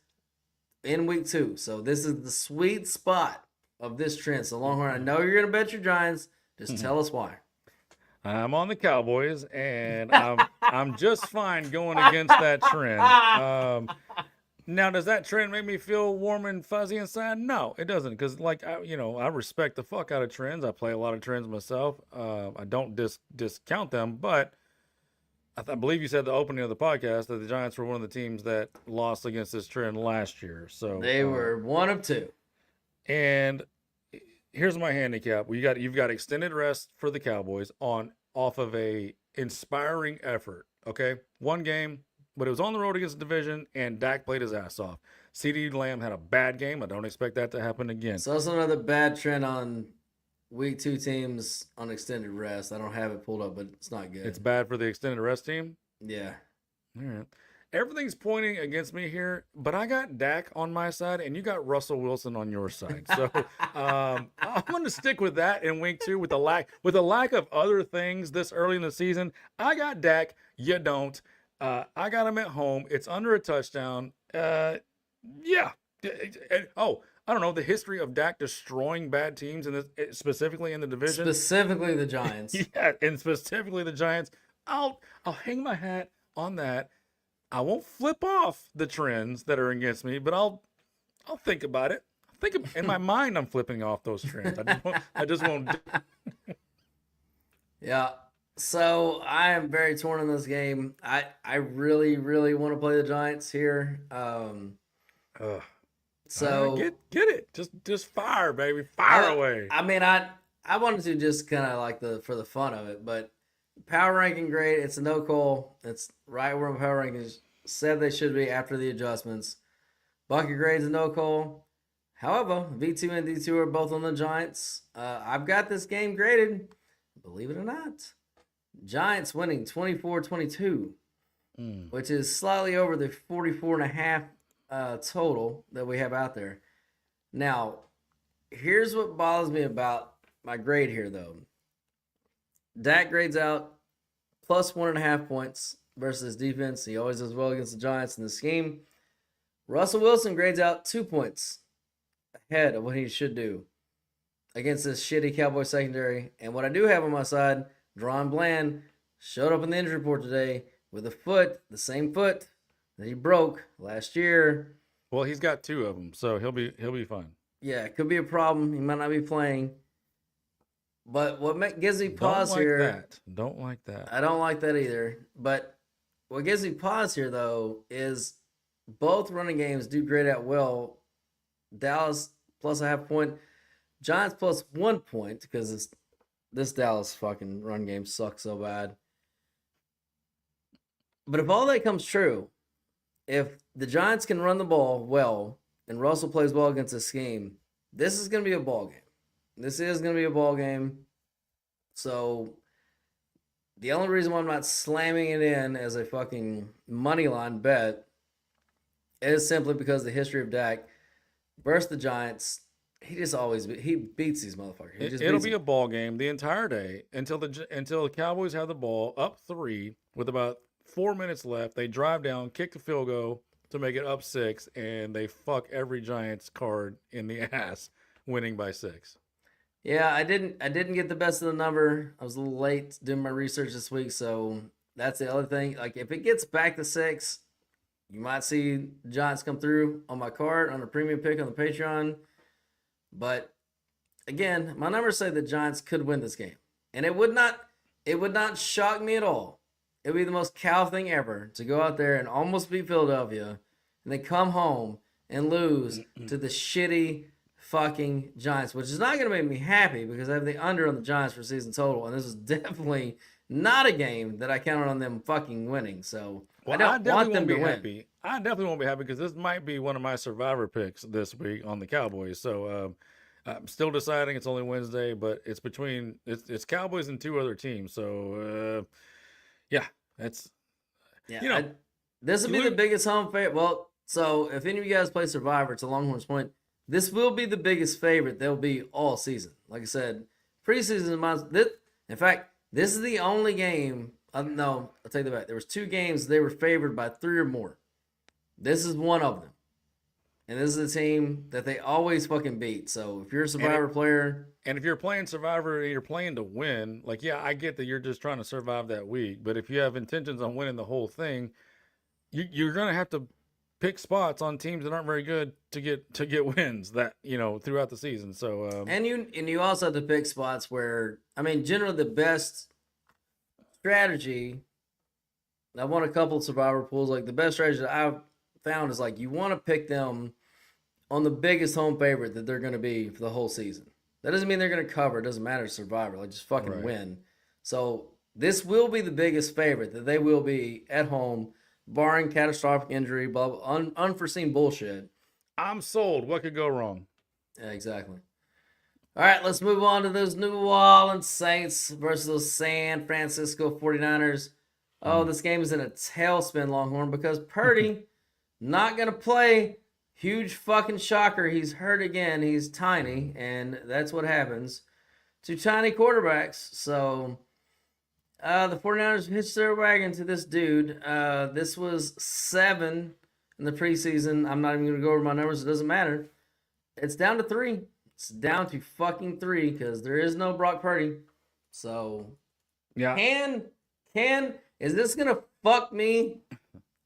in week 2. So this is the sweet spot of this trend. So Longhorn, I know you're going to bet your Giants. Just tell us why. I'm on the Cowboys, and I'm just fine going against that trend. Now, does that trend make me feel warm and fuzzy inside? No, it doesn't, because I respect the fuck out of trends. I play a lot of trends myself. I don't discount them, but I believe you said the opening of the podcast that the Giants were one of the teams that lost against this trend last year. So they were one of two. And here's my handicap: you've got extended rest for the Cowboys off of a inspiring effort. Okay, one game, but it was on the road against the division, and Dak played his ass off. CeeDee Lamb had a bad game. I don't expect that to happen again. So also another bad trend on week 2 teams on extended rest. I don't have it pulled up, but it's not good. It's bad for the extended rest team? Yeah. All right. Everything's pointing against me here, but I got Dak on my side, and you got Russell Wilson on your side. So I'm going to stick with that in week 2 with the lack of other things this early in the season. I got Dak. You don't. I got him at home. It's under a touchdown. Yeah. Oh, I don't know, the history of Dak destroying bad teams, specifically in the division. Specifically the Giants. Yeah, and specifically the Giants. I'll hang my hat on that. I won't flip off the trends that are against me, but I'll think about it. In my mind, I'm flipping off those trends. I just won't. Yeah. So I am very torn in this game. I really, really want to play the Giants here. So get it. Just fire, baby. Fire away. I mean, I wanted to just kind of like for the fun of it, but power ranking grade, it's a no call. It's right where my power rankings said they should be after the adjustments. Bucket grade's a no call. However, V2 and D2 are both on the Giants. I've got this game graded, believe it or not. Giants winning 24-22, which is slightly over the 44.5 total that we have out there. Now, here's what bothers me about my grade here, though. Dak grades out plus 1.5 points versus defense. He always does well against the Giants in this scheme. Russell Wilson grades out 2 points ahead of what he should do against this shitty Cowboy secondary. And what I do have on my side, Deron Bland showed up in the injury report today with a foot, the same foot that he broke last year. Well, he's got 2 of them, so he'll be fine. Yeah, it could be a problem. He might not be playing. But what gives me pause here... Don't like that. I don't like that either. But what gives me pause here, though, is both running games do grade out well. Dallas plus a half point. Giants plus 1 point because this Dallas fucking run game sucks so bad. But if all that comes true, if the Giants can run the ball well and Russell plays well against this scheme, this is going to be a ball game. This is going to be a ball game. So the only reason why I'm not slamming it in as a fucking money line bet is simply because the history of Dak versus the Giants, he beats these motherfuckers. It'll be a ball game the entire day until the Cowboys have the ball up 3 with about 4 minutes left. They drive down, kick the field goal to make it up 6, and they fuck every Giants card in the ass, winning by 6. Yeah, I didn't get the best of the number. I was a little late doing my research this week, so that's the other thing. Like, if it gets back to 6, you might see Giants come through on my card on a premium pick on the Patreon. But again, my numbers say the Giants could win this game, and it would not shock me at all. It would be the most cow thing ever to go out there and almost beat Philadelphia, and then come home and lose to the shitty fucking Giants, which is not going to make me happy because I have the under on the Giants for season total, and this is definitely not a game that I counted on them fucking winning. So I don't want them to win. I definitely won't be happy because this might be one of my survivor picks this week on the Cowboys. So I'm still deciding. It's only Wednesday, but it's Cowboys and 2 other teams. So this will be the biggest home favorite. Well, so if any of you guys play Survivor, it's a Longhorns point. This will be the biggest favorite they'll be all season. Like I said, preseason. In fact, this is the only game. No, I'll take that back. There was 2 games they were favored by 3 or more. This is one of them. And this is a team that they always fucking beat. So if you're a Survivor player. And if you're playing Survivor and you're playing to win, I get that you're just trying to survive that week. But if you have intentions on winning the whole thing, you're going to have to pick spots on teams that aren't very good to get wins throughout the season. So and you also have to pick spots where, generally the best strategy I've won a couple of survivor pools. Like the best strategy that I've found is like you want to pick them on the biggest home favorite that they're going to be for the whole season. That doesn't mean they're going to cover. It doesn't matter, survivor. Like just fucking win. So this will be the biggest favorite that they will be at home, barring catastrophic injury, blah, blah, unforeseen bullshit. I'm sold. What could go wrong? Yeah, exactly. All right, let's move on to those New Orleans Saints versus those San Francisco 49ers. Oh, this game is in a tailspin, Longhorn, because Purdy not going to play. Huge fucking shocker. He's hurt again. He's tiny, and that's what happens to tiny quarterbacks. So the 49ers hitched their wagon to this dude. This was 7 in the preseason. I'm not even going to go over my numbers. It doesn't matter. It's down to 3. It's down to fucking 3 because there is no Brock Purdy. So, yeah. Is this going to fuck me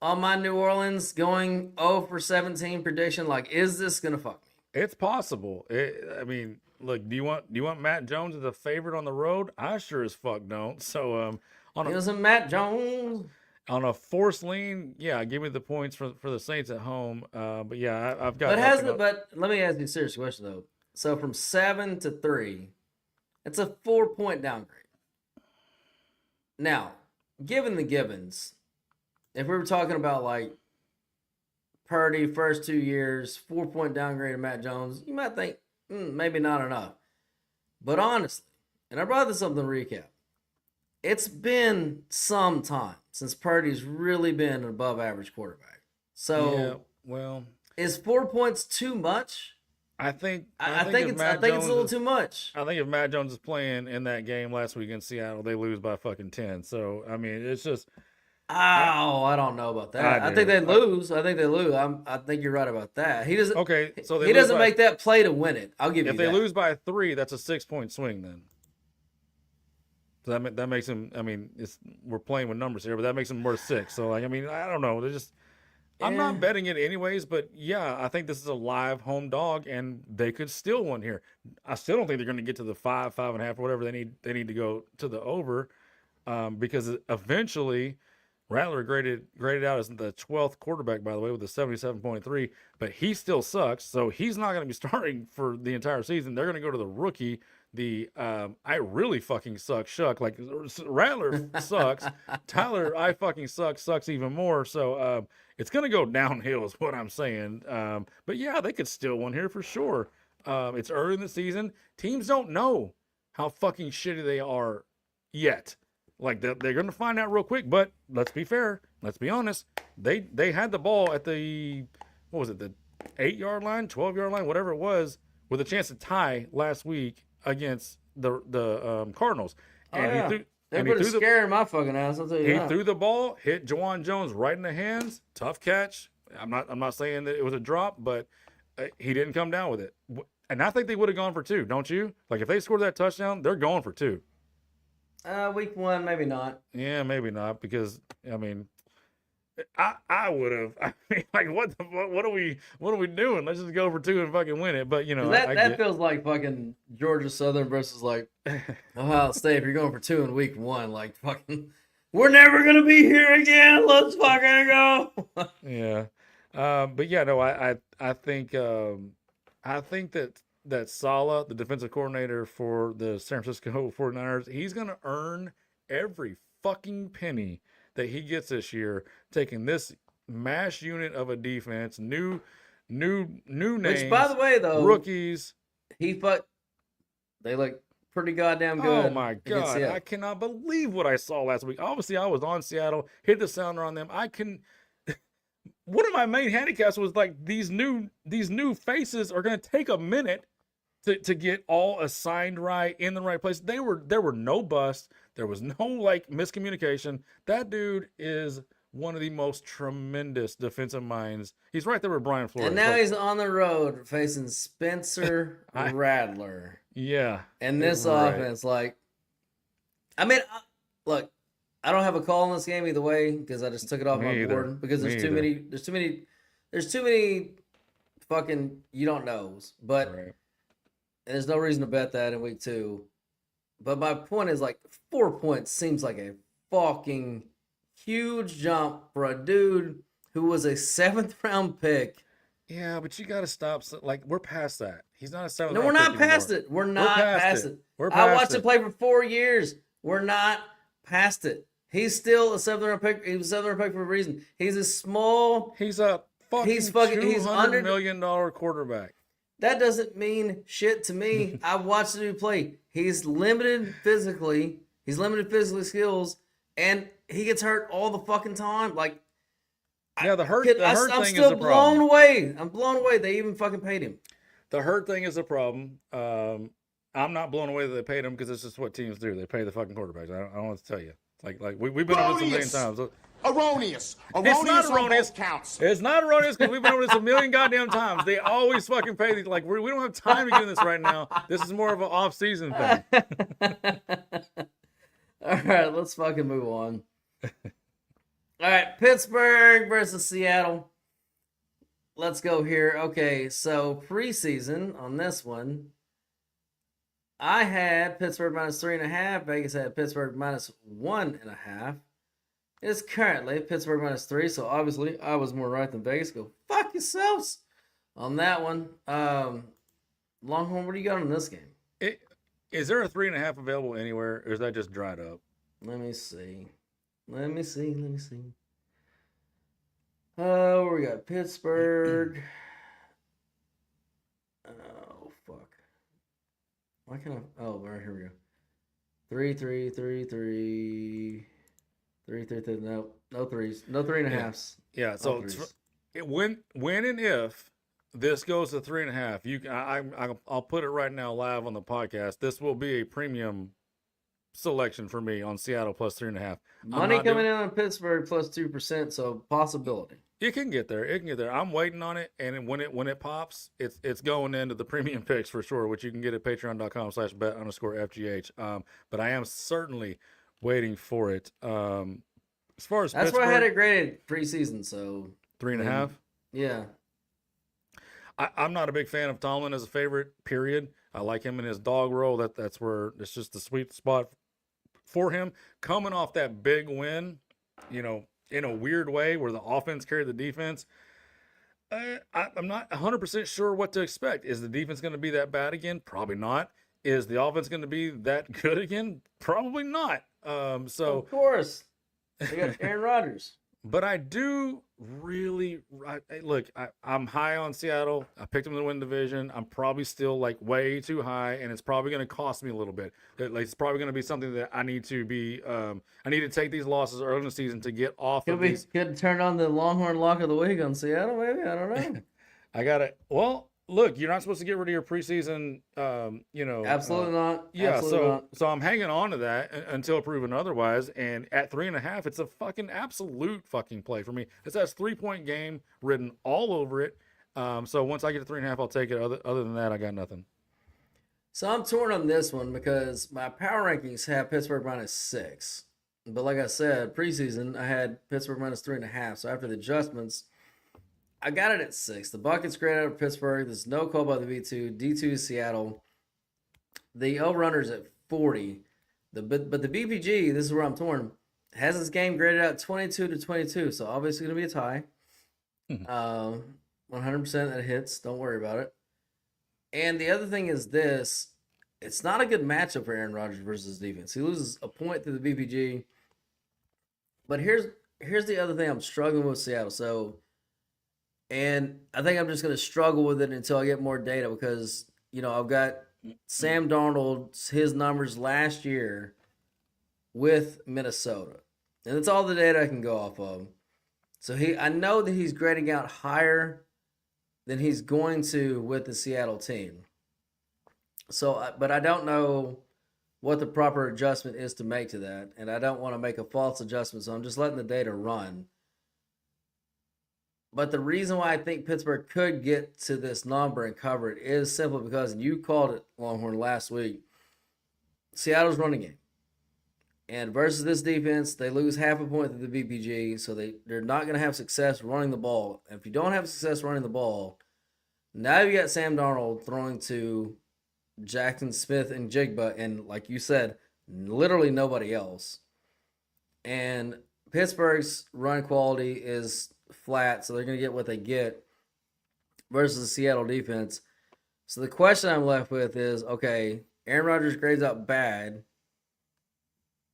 on my New Orleans going 0 for 17 prediction? Like, is this going to fuck me? It's possible. I mean, look, do you want Matt Jones as a favorite on the road? I sure as fuck don't. So, isn't Matt Jones on a forced lean? Yeah, give me the points for the Saints at home. But yeah, I've got. But let me ask you a serious question though. So from 7 to 3, it's a 4-point downgrade. Now, given the givens, if we were talking about like Purdy first 2 years, 4-point downgrade of Matt Jones, you might think maybe not enough. But honestly, and I brought this up in the recap, it's been some time since Purdy's really been an above average quarterback. So, yeah, well, is 4 points too much? I think it's a little too much. I think if Matt Jones is playing in that game last week in Seattle, they lose by fucking 10. So I mean, it's just. I don't know about that. I think they lose. I think you're right about that. He doesn't. Okay, so he doesn't make that play to win it. I'll give you that. If they lose by 3, that's a 6-point swing then. So that makes him. I mean, we're playing with numbers here, but that makes him worth 6. So like, I mean, I don't know. They're just. I'm not betting it anyways, but yeah, I think this is a live home dog, and they could steal one here. I still don't think they're going to get to the 5, 5.5, or whatever they need to go to the over, because eventually, Rattler graded out as the 12th quarterback, by the way, with a 77.3, but he still sucks, so he's not going to be starting for the entire season. They're going to go to the rookie. I really fucking suck Shuck. Like Rattler sucks. Tyler, I fucking sucks even more. So it's gonna go downhill is what I'm saying. But yeah, they could steal one here for sure. It's early in the season. Teams don't know how fucking shitty they are yet. Like they're gonna find out real quick. But let's be fair. Let's be honest. They had the ball at the the 8-yard line, 12-yard line, whatever it was, with a chance to tie last week against the Cardinals. And they were scaring my fucking ass. I'll tell you he threw the ball, hit Juwan Jones right in the hands. Tough catch. I'm not saying that it was a drop, but he didn't come down with it. And I think they would have gone for 2, don't you? Like if they scored that touchdown, they're going for 2. Week 1, maybe not. Yeah, maybe not, because I mean, I would have. I mean, like, what are we doing? Let's just go for 2 and fucking win it. But you know, that feels like fucking Georgia Southern versus like Ohio State. If you're going for 2 in week 1, like fucking, we're never gonna be here again. Let's fucking go. Yeah, but yeah, no, I think that Saleh, the defensive coordinator for the San Francisco 49ers, he's gonna earn every fucking penny that he gets this year, taking this mash unit of a defense, new names. Which, by the way, though, rookies. They look pretty goddamn good. Oh my god, I cannot believe what I saw last week. Obviously, I was on Seattle, hit the sounder on them. One of my main handicaps was like these new faces are going to take a minute to get all assigned right in the right place. There were no busts. There was no like miscommunication. That dude is one of the most tremendous defensive minds. He's right there with Brian Flores. And now he's on the road facing Spencer Rattler. Yeah. And this offense, like, I mean, look, I don't have a call in this game either way because I just took it off my board because there's too many fucking you don't knows. But and there's no reason to bet that in week 2. But my point is, like, 4 points seems like a fucking huge jump for a dude who was a 7th-round pick. Yeah, but you got to stop. Like, we're past that. He's not a 7th No, round we're pick not past anymore. it. We're not past it. We're I past watched him play for 4 years. We're not past it. He's still a 7th-round pick. He was a 7th-round pick for a reason. He's a small. He's a fucking He's $200 under million quarterback. That doesn't mean shit to me. I watched the dude play. He's limited physically. He's limited physically skills, and he gets hurt all the fucking time. Like, yeah, the hurt I'm thing still is a problem. blown away. I'm blown away. They even fucking paid him. The hurt thing is a problem. I'm not blown away that they paid him because it's just what teams do. They pay the fucking quarterbacks. I don't know what to tell you. Like we've been over this a million times. Erroneous. It's not erroneous. Counts. It's not erroneous because we've been over this a million goddamn times. They always fucking pay these. Like we don't have time to get in this right now. This is more of an off-season thing. All right, let's fucking move on. All right, Pittsburgh versus Seattle. Let's go here. Okay, so preseason on this one, I had Pittsburgh -3.5. Vegas had Pittsburgh -1.5. It's currently Pittsburgh -3, so obviously I was more right than Vegas. Go fuck yourselves on that one. Longhorn, what do you got on this game? Is there a 3.5 available anywhere, or is that just dried up? Let me see. Let me see. Oh, we got Pittsburgh. Oh, fuck. Why can't I? Oh, right, here we go. 3, 3, 3, 3. 3, 3, 3. No threes. No 3.5s. Yeah, so when and if this goes to 3.5, I'll put it right now live on the podcast. This will be a premium selection for me on Seattle plus 3.5. Money coming in on Pittsburgh plus 2%, so possibility. It can get there. It can get there. I'm waiting on it, and when it pops, it's going into the premium picks for sure, which you can get at patreon.com/bet_FGH. But I am certainly waiting for it. As far as that's why I had it graded preseason, so 3.5. Yeah. I'm not a big fan of Tomlin as a favorite, period. I like him in his dog role. That's where it's just the sweet spot for him. Coming off that big win, in a weird way where the offense carried the defense, I'm not 100% sure what to expect. Is the defense going to be that bad again? Probably not. Is the offense going to be that good again? Probably not. So of course. They got Aaron Rodgers. But I do really look. I'm high on Seattle. I picked them to win the division. I'm probably still like way too high, and it's probably going to cost me a little bit. It's probably going to be something that I need to be. I need to take these losses early in the season to get off of these. Could turn on the Longhorn lock of the week on Seattle. Maybe I don't know. I got it. Well, look, you're not supposed to get rid of your preseason. Absolutely not. Yeah, Absolutely so I'm hanging on to that until proven otherwise. And at 3.5, it's a fucking absolute fucking play for me. It says 3-point game written all over it. So once I get to 3.5, I'll take it. Other than that, I got nothing. So I'm torn on this one because my power rankings have Pittsburgh -6. But like I said, preseason, I had Pittsburgh -3.5. So after the adjustments, I got it at 6. The bucket's great out of Pittsburgh. There's no call by the V2. D2 is Seattle. The over-runner's at 40. But the BPG, this is where I'm torn, has this game graded out 22-22. So obviously going to be a tie. 100% that hits. Don't worry about it. And the other thing is this. It's not a good matchup for Aaron Rodgers versus defense. He loses a point through the BPG. But here's the other thing I'm struggling with Seattle. And I think I'm just going to struggle with it until I get more data because, I've got Sam Darnold, his numbers last year with Minnesota. And that's all the data I can go off of. So I know that he's grading out higher than he's going to with the Seattle team. So, but I don't know what the proper adjustment is to make to that. And I don't want to make a false adjustment. So I'm just letting the data run. But the reason why I think Pittsburgh could get to this number and cover it is simply because, and you called it, Longhorn, last week, Seattle's running game. And versus this defense, they lose half a point to the BPG, so they're not going to have success running the ball. And if you don't have success running the ball, now you got Sam Darnold throwing to Jackson Smith and Jigba, and like you said, literally nobody else. And Pittsburgh's run quality is flat, so they're going to get what they get versus the Seattle defense. So the question I'm left with is, okay, Aaron Rodgers grades out bad.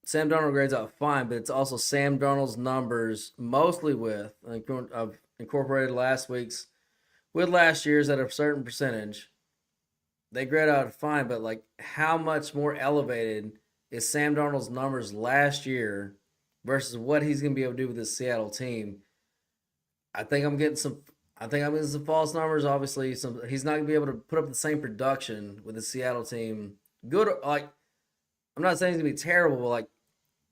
Sam Darnold grades out fine, but it's also Sam Darnold's numbers, mostly with, I've incorporated last week's, with last year's at a certain percentage. They grade out fine, but like how much more elevated is Sam Darnold's numbers last year versus what he's going to be able to do with this Seattle team? I think I'm getting some false numbers. Obviously, he's not going to be able to put up the same production with the Seattle team. Good, like I'm not saying he's going to be terrible, but like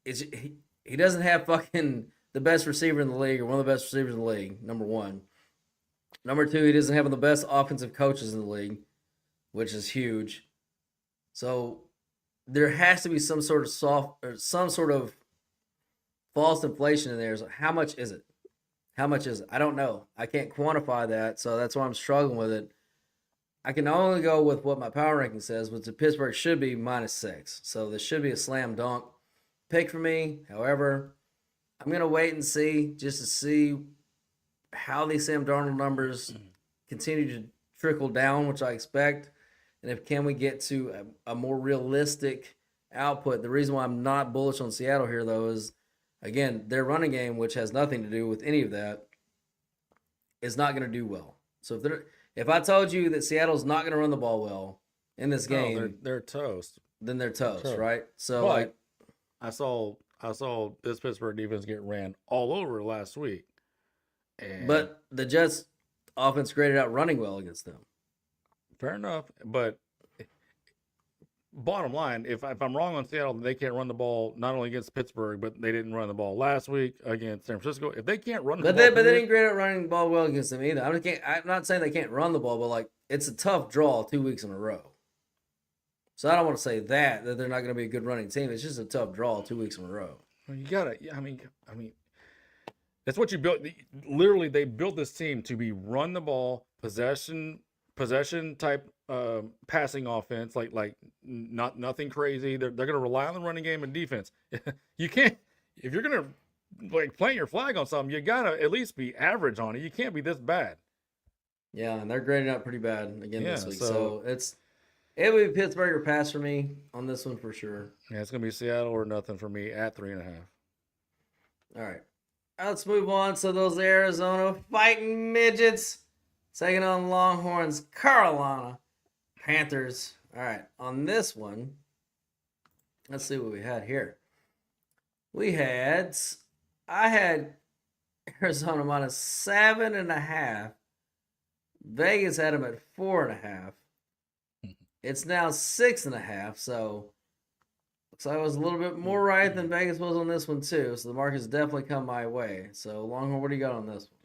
he doesn't have fucking the best receiver in the league or one of the best receivers in the league. Number one. Number two, he doesn't have the best offensive coaches in the league, which is huge. So there has to be some sort of false inflation in there. So how much is it? How much is it? I don't know. I can't quantify that, so that's why I'm struggling with it. I can only go with what my power ranking says, which the Pittsburgh should be -6. So this should be a slam dunk pick for me. However, I'm going to wait and see just to see how these Sam Darnold numbers continue to trickle down, which I expect. And if can we get to a more realistic output. The reason why I'm not bullish on Seattle here, though, is, again, their running game, which has nothing to do with any of that, is not going to do well. So if I told you that Seattle's not going to run the ball well in this game, they're toast. Then they're toast, right? So but I saw this Pittsburgh defense get ran all over last week. But the Jets offense graded out running well against them. Fair enough, but bottom line, if I'm wrong on Seattle, they can't run the ball not only against Pittsburgh, but they didn't run the ball last week against San Francisco. If they can't run the ball, but they didn't grade out running the ball well against them either. I'm not saying they can't run the ball, but like it's a tough draw 2 weeks in a row. So I don't want to say that they're not going to be a good running team. It's just a tough draw 2 weeks in a row. Well, you gotta. I mean, that's what you built. Literally, they built this team to be run the ball, possession type passing offense, like nothing crazy. They're going to rely on the running game and defense. You can't, if you're going to like plant your flag on something, you got to at least be average on it. You can't be this bad. Yeah, and they're grading out pretty bad again this week. So it would be Pittsburgh or pass for me on this one for sure. Yeah, it's going to be Seattle or nothing for me at 3.5. All right. Let's move on. So those Arizona Fighting Midgets taking on Longhorns, Carolina Panthers. All right. On this one, let's see what we had here. I had Arizona -7.5. Vegas had them at 4.5. It's now 6.5. So looks like I was a little bit more right than Vegas was on this one too. So the market's definitely come my way. So Longhorn, what do you got on this one?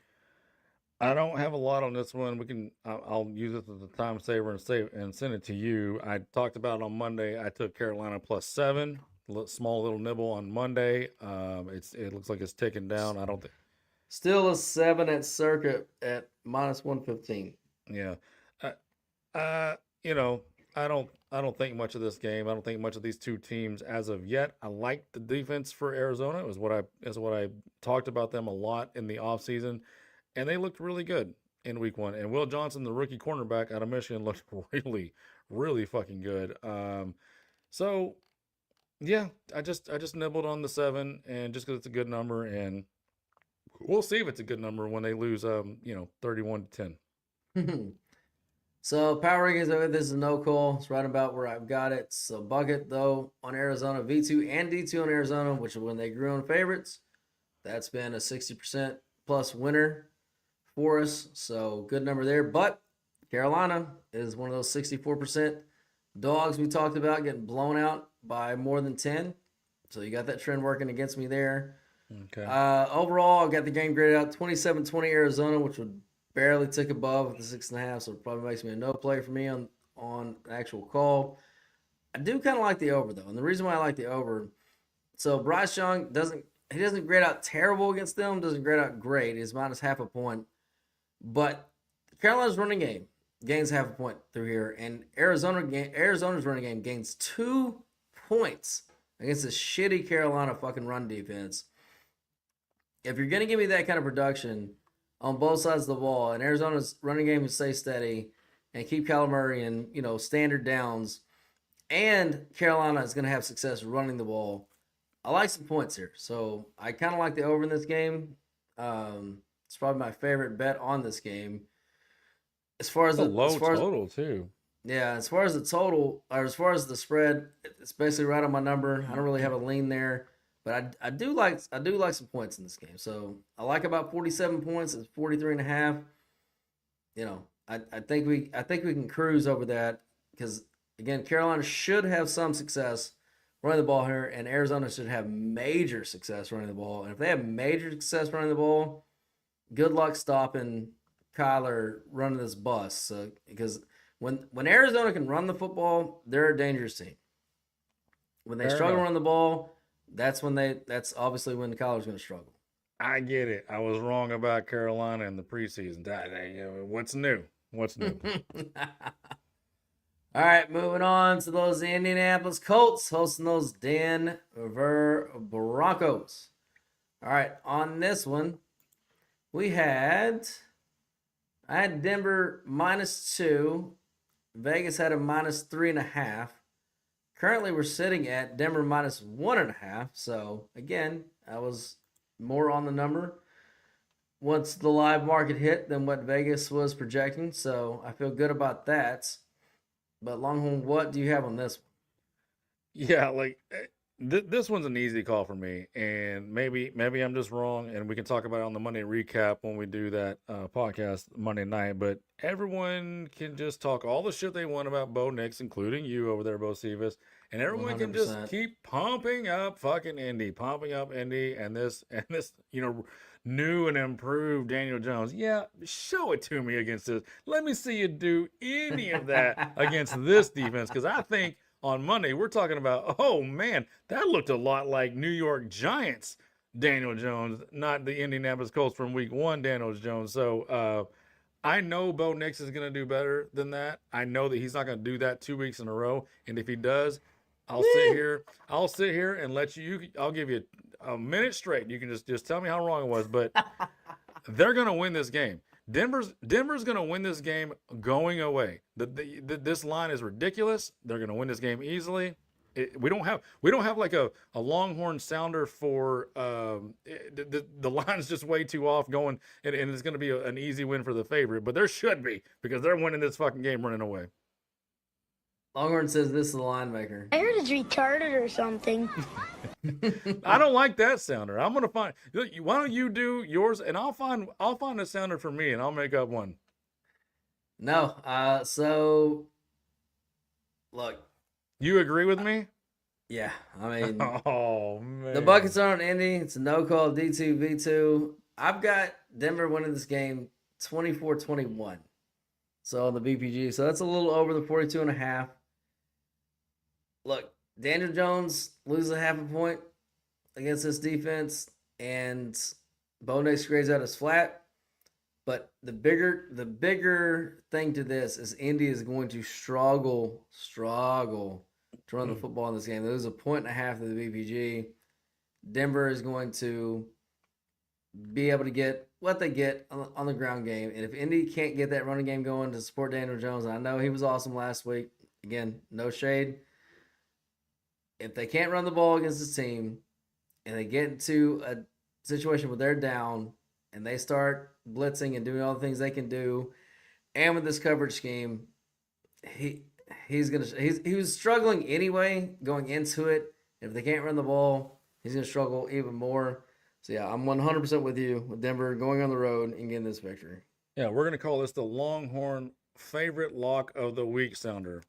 I don't have a lot on this one. I'll use it as a time saver and send it to you. I talked about it on Monday. I took Carolina +7. Small little nibble on Monday. It looks like it's ticking down. I don't think. Still a 7 at circuit at -115. Yeah. I don't think much of this game. I don't think much of these two teams as of yet. I like the defense for Arizona. It was what I talked about them a lot in the offseason. And they looked really good in week 1. And Will Johnson, the rookie cornerback out of Michigan, looked really, really fucking good. So yeah, I just nibbled on the 7, and just because it's a good number, and we'll see if it's a good number when they lose 31-10. So power rankings of it, this is no call. It's right about where I've got it. So bucket though on Arizona, V2 and D2 on Arizona, which is when they grew on favorites. That's been a 60% plus winner for us. So good number there. But Carolina is one of those 64% dogs we talked about getting blown out by more than 10. So you got that trend working against me there. Okay. Overall, I've got the game graded out 27-20 Arizona, which would barely tick above the 6.5, so it probably makes me a no play for me on an actual call. I do kind of like the over, though. And the reason why I like the over, so Bryce Young doesn't grade out terrible against them, doesn't grade out great. He's -0.5 point. But Carolina's running game gains 0.5 point through here, and Arizona's running game gains 2 points against a shitty Carolina fucking run defense. if you're going to give me that kind of production on both sides of the ball, and Arizona's running game will stay steady and keep Kyler Murray in, standard downs, and Carolina is going to have success running the ball, I like some points here. So I kind of like the over in this game. It's probably my favorite bet on this game. As far as the low total too. Yeah, as far as the total, or as far as the spread, it's basically right on my number. I don't really have a lean there, but I do like some points in this game. So I like about 47 points. It's 43.5. I think we can cruise over that because again, Carolina should have some success running the ball here, and Arizona should have major success running the ball. And if they have major success running the ball, good luck stopping Kyler running this bus. So because when Arizona can run the football, they're a dangerous team. When they struggle to run the ball, that's obviously when Kyler's going to struggle. I get it. I was wrong about Carolina in the preseason. What's new? What's new? All right, moving on to those Indianapolis Colts hosting those Denver Broncos. All right, on this one, I had Denver -2. Vegas had a -3.5. Currently, we're sitting at Denver -1.5. So, again, I was more on the number once the live market hit than what Vegas was projecting. So, I feel good about that. But, Longhorn, what do you have on this one? Yeah, this one's an easy call for me, and maybe I'm just wrong, and we can talk about it on the Monday recap when we do that podcast Monday night. But everyone can just talk all the shit they want about Bo Nix, including you over there, Bo Sivas, and everyone 100%. Can just keep pumping up fucking Indy, and this new and improved Daniel Jones. Yeah, show it to me against this. Let me see you do any of that against this defense, because I think on Monday, we're talking about, oh, man, that looked a lot like New York Giants Daniel Jones, not the Indianapolis Colts from week 1 Daniel Jones. So I know Bo Nix is going to do better than that. I know that he's not going to do that 2 weeks in a row. And if he does, I'll sit here and let you I'll give you a minute straight. You can just tell me how wrong it was. But they're going to win this game. Denver's going to win this game going away. This line is ridiculous. They're going to win this game easily. We don't have like a Longhorn sounder for the line's just way too off going, and it's going to be an easy win for the favorite. But there should be, because they're winning this fucking game running away. Longhorn says this is the line maker. I heard it's retarded or something. I don't like that sounder. I'm gonna find. Why don't you do yours, and I'll find a sounder for me, and I'll make up one. No. So look. You agree with me? Yeah. I mean, oh man, the buckets are on Indy. It's a no call D2V2. I've got Denver winning this game 24-21. So on the BPG, so that's a little over the 42.5. Look, Daniel Jones loses a half a point against this defense, and Bo Nix grades out as flat. But the bigger thing to this is Indy is going to struggle to run the football in this game. They lose a 1.5 to the BPG. Denver is going to be able to get what they get on the ground game. And if Indy can't get that running game going to support Daniel Jones, and I know he was awesome last week. Again, no shade. If they can't run the ball against this team and they get into a situation where they're down and they start blitzing and doing all the things they can do, and with this coverage scheme, he was struggling anyway going into it. If they can't run the ball, he's going to struggle even more. So, yeah, I'm 100% with you with Denver going on the road and getting this victory. Yeah, we're going to call this the Longhorn favorite lock of the week sounder.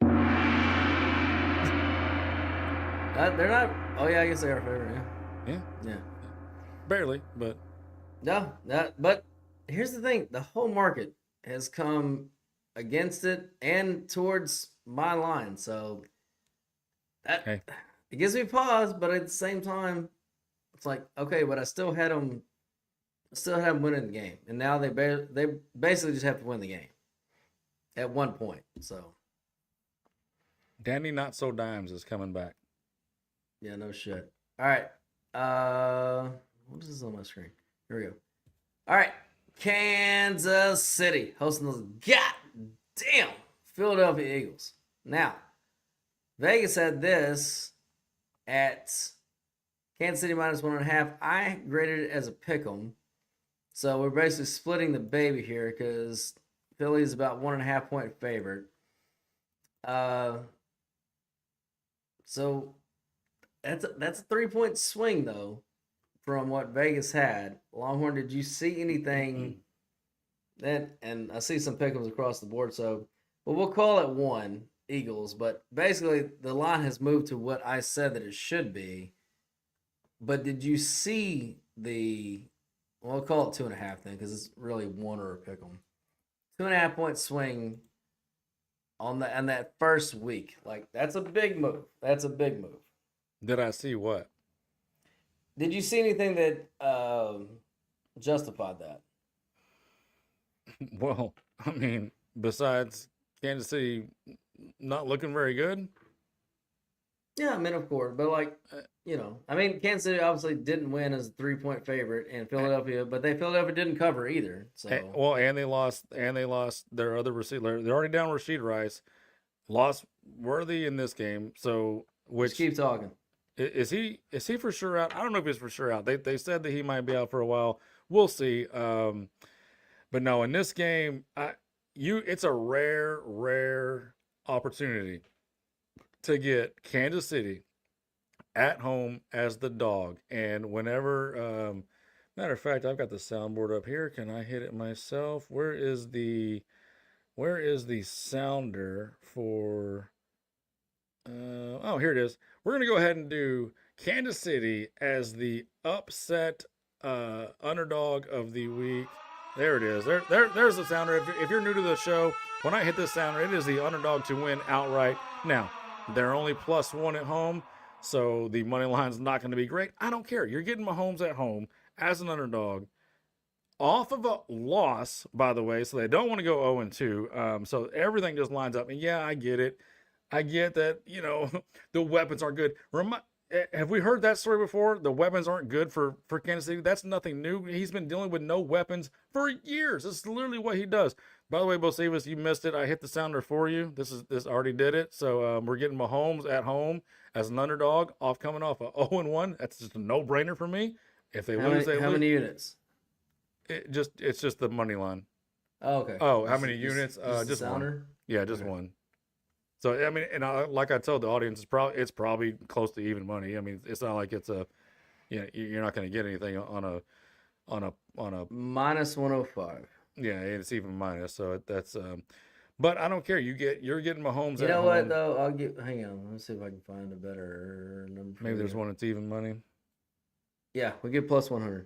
They're not. Oh, yeah, I guess they are favorite, Yeah. Barely, but. No, but here's the thing. The whole market has come against it and towards my line. So, it gives me pause, but at the same time, it's like, okay, but I still had them winning the game, and now they basically just have to win the game at one point. So, Danny Not So Dimes is coming back. Yeah, no shit. All right, what is this on my screen? Here we go. All right. Kansas City hosting those goddamn Philadelphia Eagles. Now, Vegas had this at Kansas City minus 1.5. I graded it as a pick'em. So we're basically splitting the baby here because Philly is about 1.5 point favorite. So that's a 3-point swing though from what Vegas had. Longhorn, did you see anything that? And I see some pick'ems across the board. So, well, we'll call it 1 Eagles. But basically, the line has moved to what I said that it should be. But did you see the? Well, I'll call it 2.5 then, because it's really 1 or a pick'em. 2.5 point swing on that first week. Like, that's a big move. That's a big move. Did I see what? Did you see anything that justified that? Well, I mean, besides Kansas City not looking very good. Yeah, I mean, of course, but like, I mean, Kansas City obviously didn't win as a 3-point favorite, and Philadelphia, but Philadelphia didn't cover either. So and they lost their other receiver. They're already down Rashid Rice, lost Worthy in this game. So just keep talking. Is he for sure out? I don't know if he's for sure out. They said that he might be out for a while. We'll see. But no, in this game, it's a rare opportunity to get Kansas City at home as the dog. And whenever, matter of fact, I've got the soundboard up here. Can I hit it myself? Where is the sounder for, here it is. We're going to go ahead and do Kansas City as the upset underdog of the week. There it is. There's the sounder. If you're new to the show, when I hit this sounder, it is the underdog to win outright. Now, they're only +1 at home, so the money line's not going to be great. I don't care. You're getting Mahomes at home as an underdog off of a loss, by the way, so they don't want to go 0-2. So everything just lines up. And yeah, I get it. I get that, the weapons aren't good. Have we heard that story before? The weapons aren't good for Kansas City. That's nothing new. He's been dealing with no weapons for years. This is literally what he does. By the way, Bocephus, you missed it. I hit the sounder for you. This already did it. So we're getting Mahomes at home as an underdog, coming off a 0-1. That's just a no-brainer for me. If they lose, they lose. How many units? It's just the money line. Oh, okay. Oh, how many units? Just sounder? one. Yeah, just one. So I mean, and like I told the audience, it's probably close to even money. I mean, it's not like it's you're not going to get anything on a -105. Yeah, it's even minus. So that's but I don't care. You're getting Mahomes. You know what though? Hang on. Let me see if I can find a better number. Maybe there's one that's even money. Yeah, we get +100.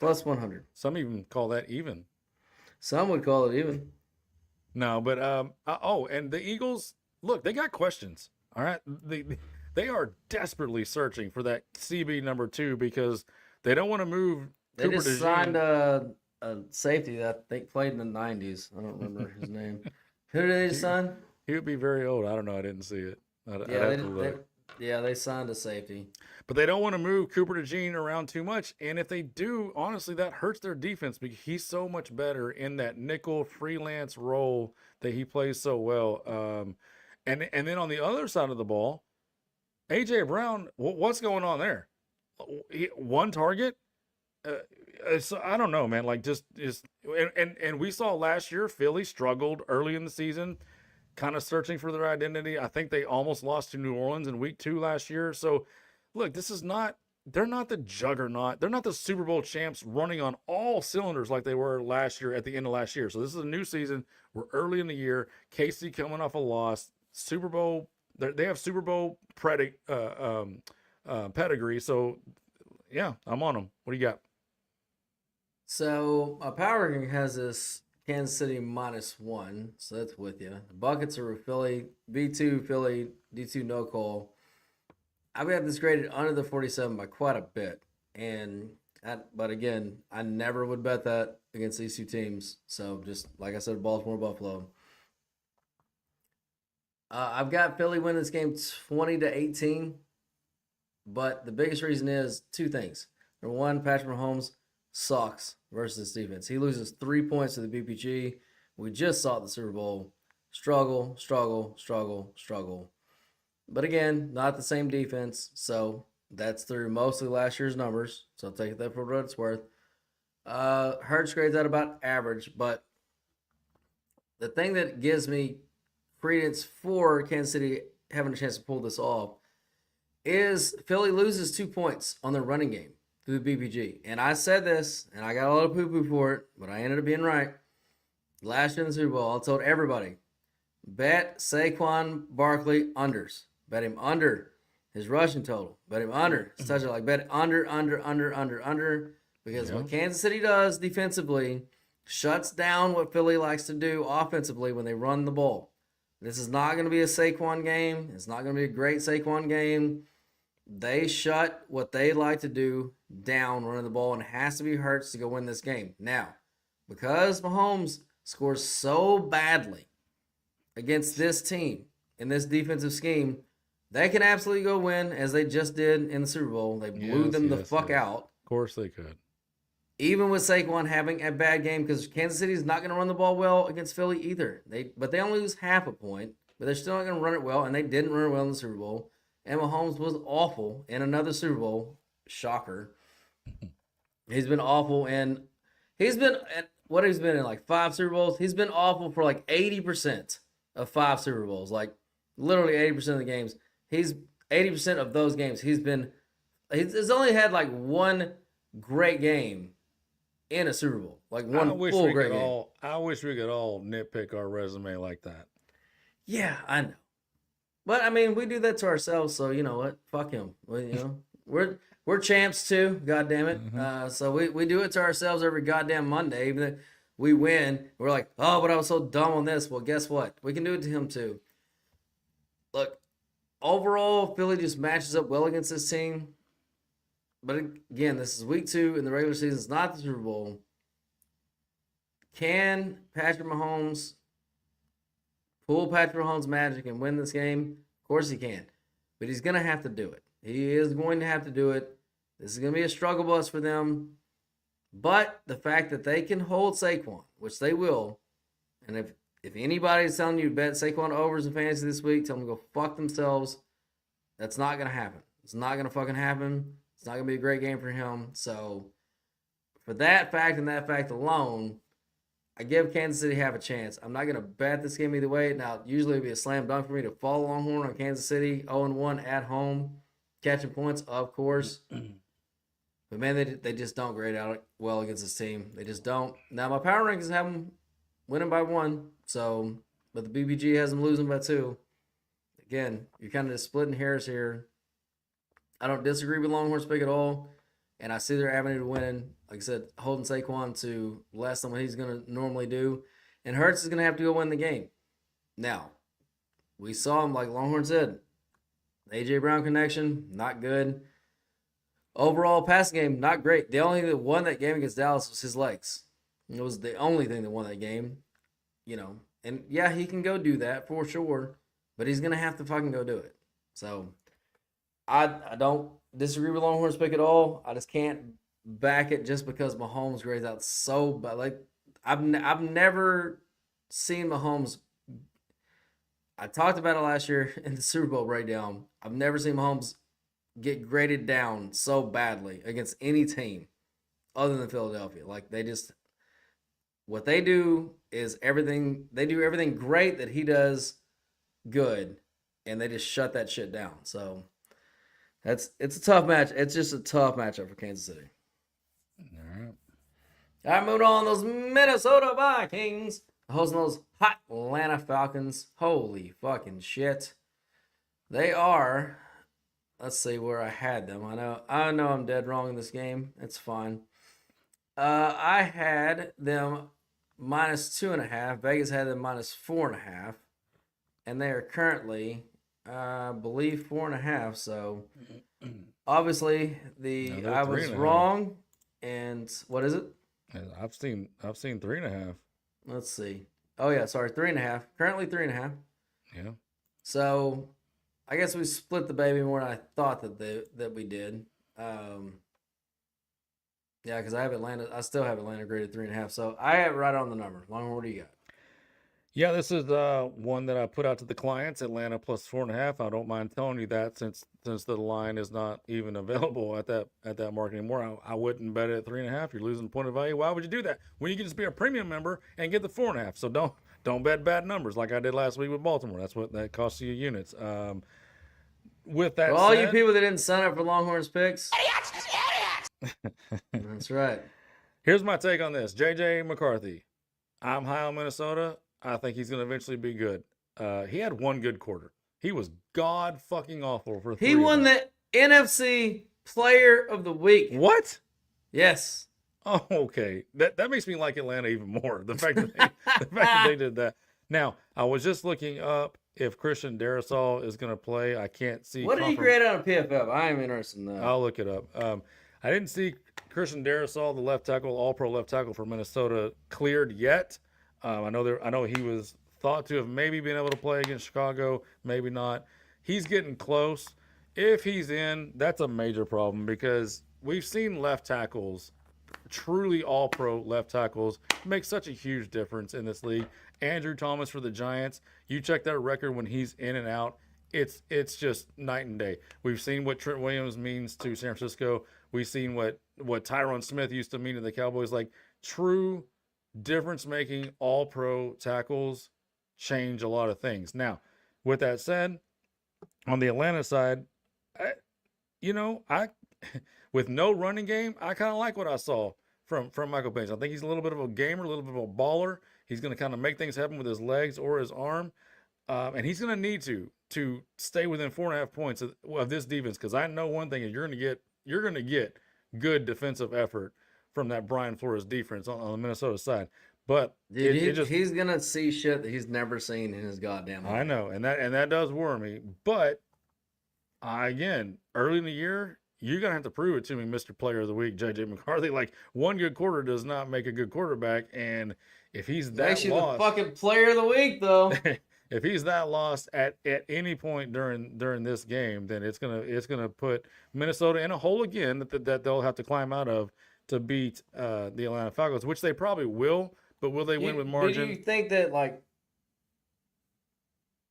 +100. Some even call that even. Some would call it even. No, but and the Eagles, look, they got questions. All right, they are desperately searching for that CB number 2 because they don't want to move. They just signed a safety that I think played in the 90s. I don't remember his name. Who did they sign? He would be very old. I don't know. I didn't see it. They signed a safety. But they don't want to move Cooper DeJean around too much. And if they do, honestly, that hurts their defense because he's so much better in that nickel freelance role that he plays so well. And then on the other side of the ball, A.J. Brown, what's going on there? One target? So I don't know, man. Like and we saw last year Philly struggled early in the season, kind of searching for their identity. I think they almost lost to New Orleans in week 2 last year. So look, they're not the juggernaut. They're not the Super Bowl champs running on all cylinders like they were last year at the end of last year. So this is a new season. We're early in the year. KC coming off a loss. Super Bowl. They have Super Bowl pedigree. So yeah, I'm on them. What do you got? So Power Ranking has this Kansas City -1, so that's with you. The buckets are with Philly, B2 Philly, D2 no call. I've got this graded under the 47 by quite a bit, but again, I never would bet that against these two teams. So just like I said, Baltimore, Buffalo. I've got Philly winning this game 20-18, but the biggest reason is 2 things. Number one, Patrick Mahomes sucks versus this defense. He loses 3 points to the BPG. We just saw it in the Super Bowl. Struggle. But again, not the same defense. So that's through mostly last year's numbers. So take that for what it's worth. Hurts grades out about average. But the thing that gives me credence for Kansas City having a chance to pull this off is Philly loses 2 points on their running game through the BPG. And I said this, and I got a lot of poo-poo for it, but I ended up being right. Last year in the Super Bowl, I told everybody, bet Saquon Barkley unders. Bet him under his rushing total. Bet him under. It's touchdown, like bet under. Because what Kansas City does defensively shuts down what Philly likes to do offensively when they run the ball. This is not going to be a Saquon game. It's not going to be a great Saquon game. They shut what they like to do down running the ball, and it has to be Hurts to go win this game. Now, because Mahomes scores so badly against this team in this defensive scheme, they can absolutely go win, as they just did in the Super Bowl. They blew them the fuck out. Of course they could. Even with Saquon having a bad game, because Kansas City is not going to run the ball well against Philly either. But they only lose half a point, but they're still not going to run it well, and they didn't run it well in the Super Bowl. And Mahomes was awful in another Super Bowl. Shocker. He's been awful, and he's been in like 5 Super Bowls. He's been awful for like 80% of 5 Super Bowls. Like literally 80% of the games. He's 80% of those games. He's only had like one great game in a Super Bowl, like one full great game. I wish we could all nitpick our resume like that. Yeah, I know. But I mean, we do that to ourselves, so you know what? Fuck him. We're champs too. God damn it. Mm-hmm. So we do it to ourselves every goddamn Monday. Even if we win, we're like, oh, but I was so dumb on this. Well, guess what? We can do it to him too. Look, overall, Philly just matches up well against this team. But again, this is week 2 in the regular season. It's not the Super Bowl. Can Patrick Mahomes pull Patrick Mahomes' magic and win this game? Of course he can. But he's going to have to do it. He is going to have to do it. This is going to be a struggle bus for them. But the fact that they can hold Saquon, which they will, and if anybody's telling you to bet Saquon overs in fantasy this week, tell them to go fuck themselves. That's not going to happen. It's not going to fucking happen. It's not going to be a great game for him. So, for that fact and that fact alone, I give Kansas City half a chance. I'm not going to bet this game either way. Now, usually it would be a slam dunk for me to follow Longhorn on Kansas City, 0-1 at home, catching points, of course. But, man, they just don't grade out well against this team. They just don't. Now, my power rankings have them winning by 1. So, but the BBG has them losing by 2. Again, you're kind of just splitting hairs here. I don't disagree with Longhorn's pick at all, and I see their avenue to winning. Like I said, holding Saquon to less than what he's going to normally do, and Hurts is going to have to go win the game. Now, we saw him, like Longhorn said, A.J. Brown connection, not good. Overall passing game, not great. The only thing that won that game against Dallas was his legs. It was the only thing that won that game, And, yeah, he can go do that for sure, but he's going to have to fucking go do it. So, I don't disagree with Longhorn's pick at all. I just can't back it just because Mahomes grades out so bad. Like I've never seen Mahomes. I talked about it last year in the Super Bowl breakdown. I've never seen Mahomes get graded down so badly against any team other than Philadelphia. Like what they do is everything. They do everything great that he does good, and they just shut that shit down. So. It's a tough match. It's just a tough matchup for Kansas City. All right, moving on. Those Minnesota Vikings hosting those hot Atlanta Falcons. Holy fucking shit. They are. Let's see where I had them. I know I'm dead wrong in this game. It's fine. I had them -2.5. Vegas had them -4.5. And they are currently... I believe 4.5. So obviously I was wrong. And what is it? I've seen 3.5. Let's see. Oh yeah, sorry, 3.5. Currently 3.5. Yeah. So I guess we split the baby more than I thought that we did. Yeah, because I still have Atlanta graded 3.5. So I have right on the number. Longhorn, what do you got? Yeah, this is one that I put out to the clients. Atlanta plus 4.5. I don't mind telling you that since the line is not even available at that mark anymore. I wouldn't bet it at 3.5. You're losing point of value. Why would you do that when you can just be a premium member and get the 4.5? So don't bet bad numbers like I did last week with Baltimore. That's what that costs you units. With that For all said, you people that didn't sign up for Longhorns picks, that's right. Here's my take on this. JJ McCarthy. I'm high on Minnesota. I think he's going to eventually be good. He had one good quarter. He was god fucking awful for 3. He won the NFC Player of the Week. What? Yes. Oh, okay. That makes me like Atlanta even more. The fact that they did that. Now, I was just looking up if Christian Darrisaw is going to play. I can't see. What did he grade on a PFF? I am interested in that. I'll look it up. I didn't see Christian Darrisaw, the left tackle, all-pro left tackle for Minnesota, cleared yet. I know he was thought to have maybe been able to play against Chicago, maybe not. He's getting close. If he's in, that's a major problem because we've seen left tackles, truly all-pro left tackles, make such a huge difference in this league. Andrew Thomas for the Giants, you check that record when he's in and out, it's just night and day. We've seen what Trent Williams means to San Francisco. We've seen what Tyron Smith used to mean to the Cowboys. Like true difference-making all-pro tackles change a lot of things. Now, with that said, on the Atlanta side, I with no running game, I kind of like what I saw from Michael Penix. I think he's a little bit of a gamer, a little bit of a baller. He's going to kind of make things happen with his legs or his arm, and he's going to need to stay within 4.5 points of this defense because I know one thing is you're going to get good defensive effort from that Brian Flores defense on the Minnesota side. But dude, he's gonna see shit that he's never seen in his goddamn life. I know, and that does worry me. But again, early in the year, you're gonna have to prove it to me, Mr. Player of the Week, JJ McCarthy. Like one good quarter does not make a good quarterback, and if he's that makes you lost, the fucking Player of the Week, though. If he's that lost at any point during this game, then it's gonna put Minnesota in a hole again that they'll have to climb out of to beat the Atlanta Falcons, which they probably will, but will they win with margin? Do you think that, like,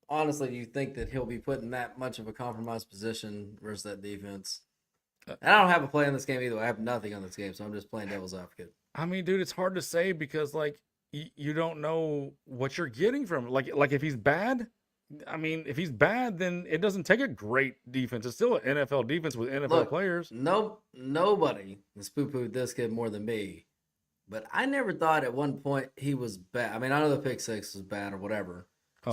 honestly, do you think that he'll be put in that much of a compromised position versus that defense? I don't have a play in this game either. I have nothing on this game, so I'm just playing devil's advocate. I mean, dude, it's hard to say because, like, you don't know what you're getting from him. Like if he's bad, I mean, if he's bad, then it doesn't take a great defense. It's still an NFL defense with NFL players. Nobody has poo-pooed this kid more than me. But I never thought at one point he was bad. I mean, I know the pick six was bad or whatever.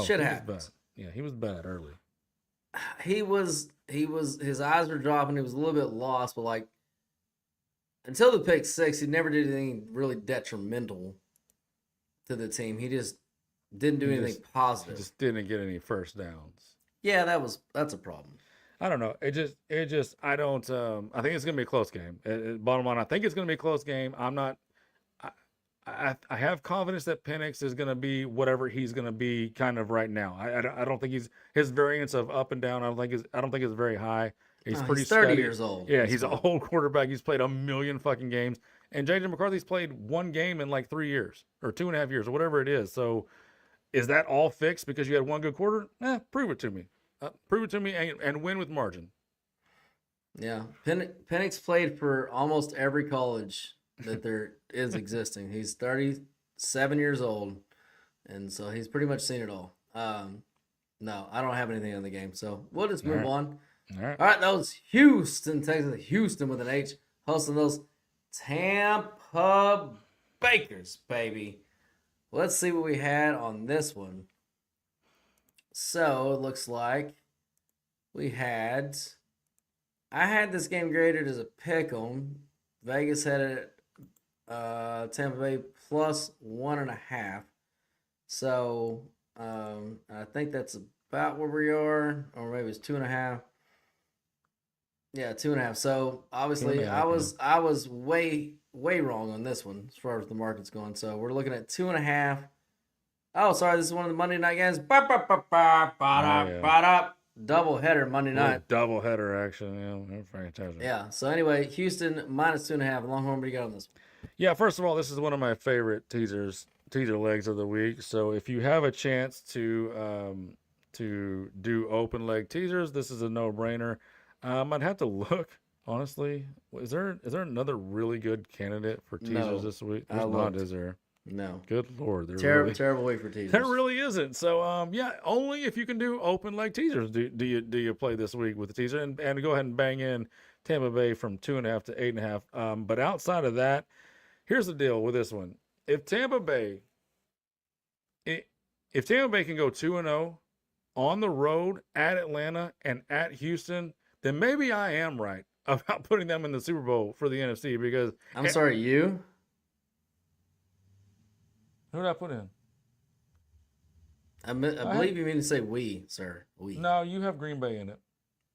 Shit happens. Yeah, he was bad early. His eyes were dropping. He was a little bit lost, but like until the pick six, he never did anything really detrimental to the team. He just didn't do anything positive. Just didn't get any first downs. Yeah, that's a problem. I don't know. I think it's gonna be a close game. Bottom line, I think it's gonna be a close game. I have confidence that Penix is gonna be whatever he's gonna be kind of right now. I don't think his variance of up and down. I don't think it's very high. He's pretty 30 steady. years old. Yeah, he's an old quarterback. He's played a million fucking games. And JJ McCarthy's played one game in like 3 years or 2.5 years or whatever it is. So is that all fixed because you had one good quarter? Prove it to me. Prove it to me and win with margin. Yeah. Penix played for almost every college that there is existing. He's 37 years old, and so he's pretty much seen it all. No, I don't have anything on the game, so we'll just move on. All right, that was Houston, Texas. Houston with an H, hosting those Tampa Bakers, baby. Let's see what we had on this one. So it looks like I had this game graded as a pick'em. Vegas had it Tampa Bay plus 1.5. So I think that's about where we are, or maybe it's 2.5. Yeah, 2.5. So obviously I was way wrong on this one as far as the market's going. So we're looking at 2.5. Oh, sorry, this is one of the Monday night games. double header Monday night. Double header action. Yeah, fantastic. Yeah. So anyway, Houston -2.5. Longhorn, what do you got on this? Yeah, first of all, this is one of my favorite teaser legs of the week. So if you have a chance to do open leg teasers, this is a no-brainer. I'd have to look, honestly. Is there another really good candidate for teasers this week? There's not, is there? No. Good Lord. Terrible week for teasers. There really isn't. So yeah, only if you can do open leg teasers do you play this week with the teaser, and go ahead and bang in Tampa Bay from 2.5 to 8.5. But outside of that, here's the deal with this one. If Tampa Bay can go 2-0 on the road at Atlanta and at Houston, then maybe I am right about putting them in the Super Bowl for the NFC, because I'm sorry, you? Who did I put in? I believe you mean to say we, sir. We. No, you have Green Bay in it.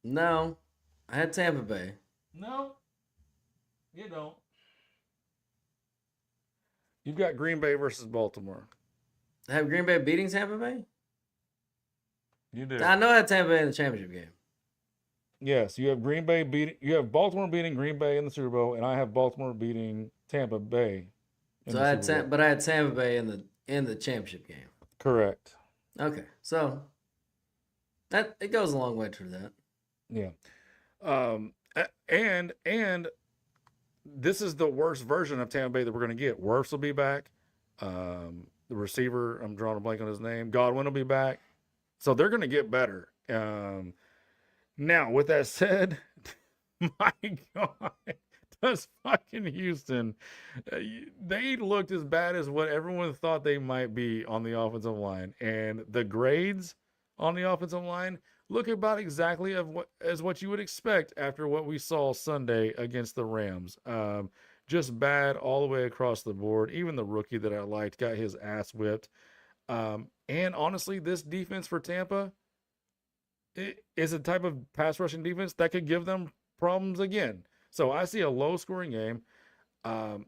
No, I had Tampa Bay. No, you don't. You've got Green Bay versus Baltimore. I have Green Bay beating Tampa Bay? You do. I know I had Tampa Bay in the championship game. Yes, you have you have Baltimore beating Green Bay in the Super Bowl, and I have Baltimore beating Tampa Bay. So I had Tampa Bay in the championship game. Correct. Okay, so that it goes a long way to that. Yeah, and this is the worst version of Tampa Bay that we're going to get. Wirfs will be back. The receiver, I'm drawing a blank on his name. Godwin will be back. So they're going to get better. Now, with that said, my God, does fucking Houston, they looked as bad as what everyone thought they might be on the offensive line. And the grades on the offensive line look about exactly as what you would expect after what we saw Sunday against the Rams. Just bad all the way across the board. Even the rookie that I liked got his ass whipped. And honestly, this defense for Tampa is a type of pass rushing defense that could give them problems again. So I see a low scoring game. I'm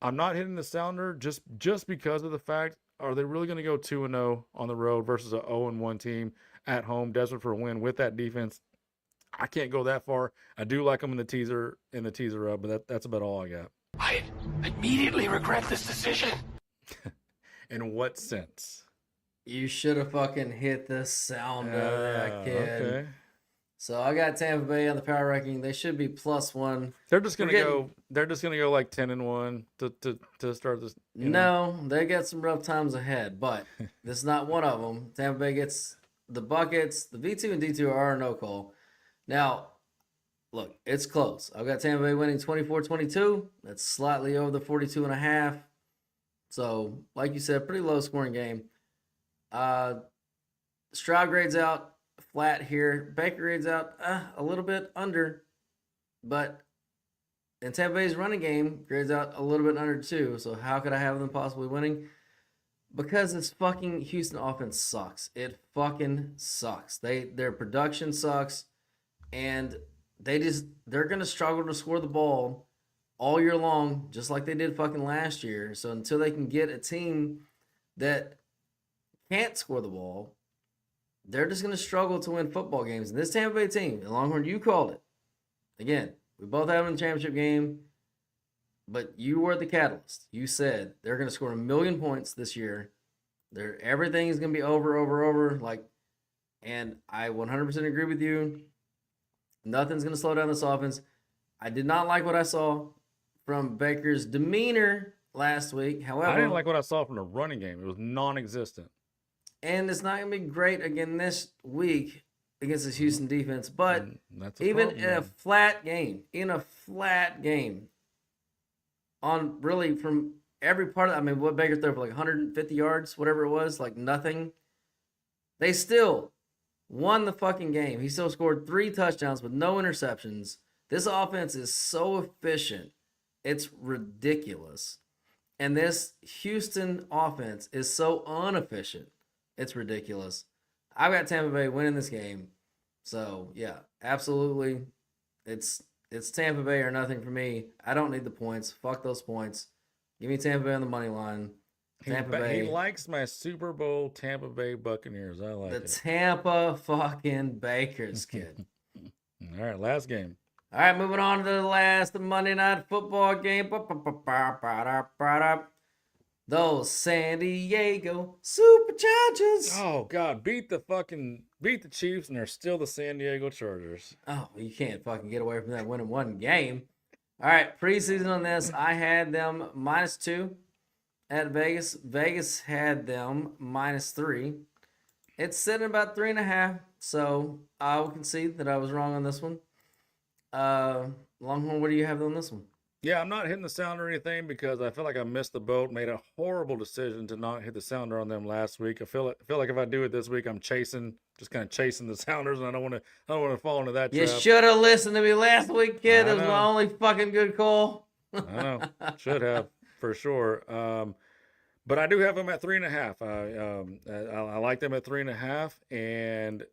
not hitting the sounder just because of the fact, are they really going to go 2-0 on the road versus a 0-1 team at home, desperate for a win with that defense? I can't go that far. I do like them in the teaser up, but that's about all I got. I immediately regret this decision. In what sense? You should have fucking hit the sounder, that kid. Okay. So I got Tampa Bay on the power ranking. They should be +1. They're just gonna go. They're just gonna go like 10-1 to start this. No, they got some rough times ahead, but this is not one of them. Tampa Bay gets the buckets. The V2 and D2 are a no call. Now, look, it's close. I've got Tampa Bay winning 24-22. That's slightly over the 42.5. So, like you said, pretty low scoring game. Stroud grades out flat here. Baker grades out a little bit under, but in Tampa Bay's running game grades out a little bit under too. So how could I have them possibly winning? Because this fucking Houston offense sucks. It fucking sucks. Their production sucks, and they're gonna struggle to score the ball all year long, just like they did fucking last year. So until they can get a team that can't score the ball, they're just going to struggle to win football games. And this Tampa Bay team, the Longhorn, you called it. Again, we both have them in the championship game, but you were the catalyst. You said they're going to score 1 million points this year. Everything is going to be over. And I 100% agree with you. Nothing's going to slow down this offense. I did not like what I saw from Baker's demeanor last week. However, I didn't like what I saw from the running game. It was non-existent. And it's not going to be great again this week against this Houston defense. But even in a flat game, on really from every part of it, I mean, what Baker threw for like 150 yards, whatever it was, like nothing. They still won the fucking game. He still scored 3 touchdowns with no interceptions. This offense is so efficient. It's ridiculous. And this Houston offense is so inefficient. It's ridiculous. I've got Tampa Bay winning this game. So, yeah, absolutely. It's Tampa Bay or nothing for me. I don't need the points. Fuck those points. Give me Tampa Bay on the money line. Tampa Bay. He likes my Super Bowl Tampa Bay Buccaneers. I like The it. Tampa fucking Bakers, kid. All right, last game. All right, moving on to the last Monday Night Football game. Those San Diego Superchargers. Oh God, beat the Chiefs, and they're still the San Diego Chargers. Oh, you can't fucking get away from that winning one game. All right, preseason on this, I had them -2 at Vegas. Vegas had them -3. It's sitting about 3.5, so I will concede that I was wrong on this one. Longhorn, what do you have on this one? Yeah, I'm not hitting the sounder or anything because I feel like I missed the boat. Made a horrible decision to not hit the sounder on them last week. I feel like if I do it this week, I'm just kind of chasing the sounders, and I don't want to fall into that You trap. should have listened to me last week, kid. It was my only fucking good call. I know, should have for sure. But I do have them at 3.5. I like them at 3.5, and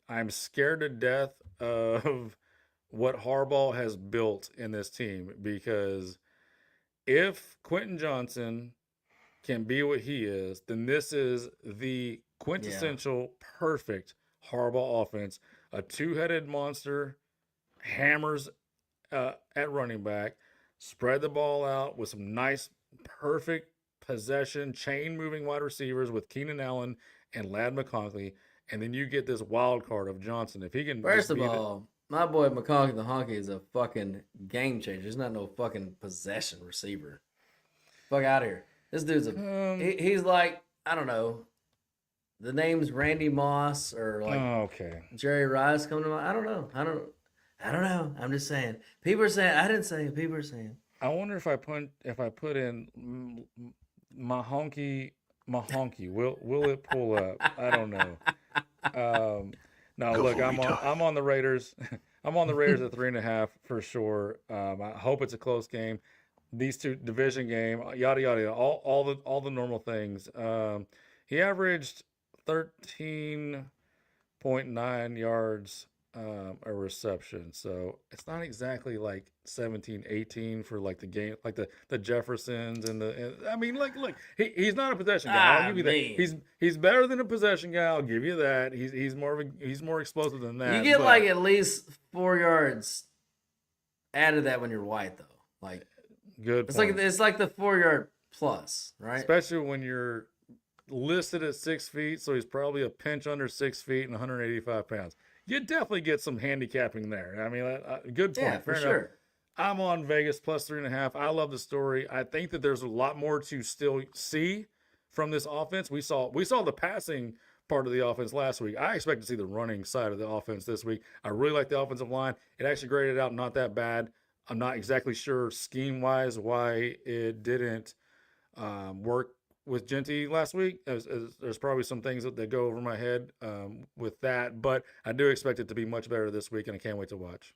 I'm scared to death of what Harbaugh has built in this team, because if Quentin Johnson can be what he is, then this is the quintessential perfect Harbaugh offense. A two-headed monster, hammers at running back, spread the ball out with some nice, perfect possession, chain-moving wide receivers with Keenan Allen and Ladd McConkey, and then you get this wild card of Johnson. If he can, First of all, my boy McConkey the Honky is a fucking game changer. He's not no fucking possession receiver. Fuck out of here. This dude's he's like, I don't know. The name's Randy Moss or like Jerry Rice coming to mind. I don't know. I don't know. I'm just saying. People are saying. I didn't say it. People are saying. I wonder if I put in Mahonky, will it pull up? I don't know. No, look, I'm on the Raiders. I'm on the Raiders at 3.5 for sure. I hope it's a close game. These two division game, yada yada, all the normal things. He averaged 13.9 yards a reception, so it's not exactly like 17, 18 for like the game, like the Jeffersons and I mean, look, he's not a possession guy. I'll give you that. He's better than a possession guy. I'll give you that. He's more explosive than that. You get like at least 4 yards added that when you're white though. Like good. It's like the 4 yard plus, right? Especially when you're listed at 6 feet, so he's probably a pinch under 6 feet and 185 pounds. You definitely get some handicapping there. I mean, good point. Yeah, Fair for enough. sure. I'm on Vegas plus 3.5. I love the story. I think that there's a lot more to still see from this offense. We saw the passing part of the offense last week. I expect to see the running side of the offense this week. I really like the offensive line. It actually graded out not that bad. I'm not exactly sure scheme-wise why it didn't work with Genty last week. There's probably some things that go over my head with that, but I do expect it to be much better this week, and I can't wait to watch.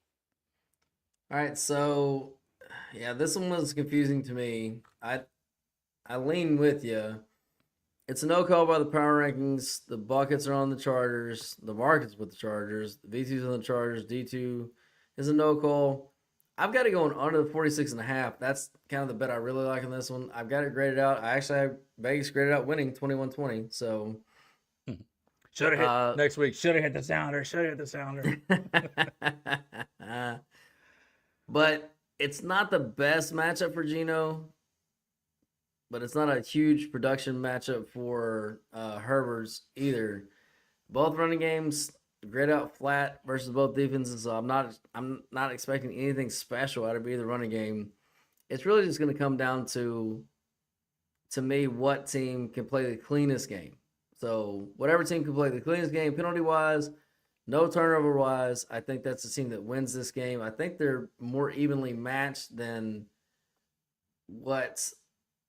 All right, so yeah, this one was confusing to me. I lean with you. It's a no call by the power rankings. The buckets are on the Chargers. The market's with the Chargers. The V2's on the Chargers. D2 is a no call. I've got it going under the 46.5. That's kind of the bet I really like in this one. I've got it graded out. I actually have Vegas graded out winning 21-20. So should have hit next week. Should have hit the sounder. But it's not the best matchup for Geno. But it's not a huge production matchup for Herbert's either. Both running games grade out flat versus both defenses, so I'm not expecting anything special out of either running game. It's really just going to come down to me, what team can play the cleanest game. So whatever team can play the cleanest game, penalty-wise, no turnover-wise, I think that's the team that wins this game. I think they're more evenly matched than what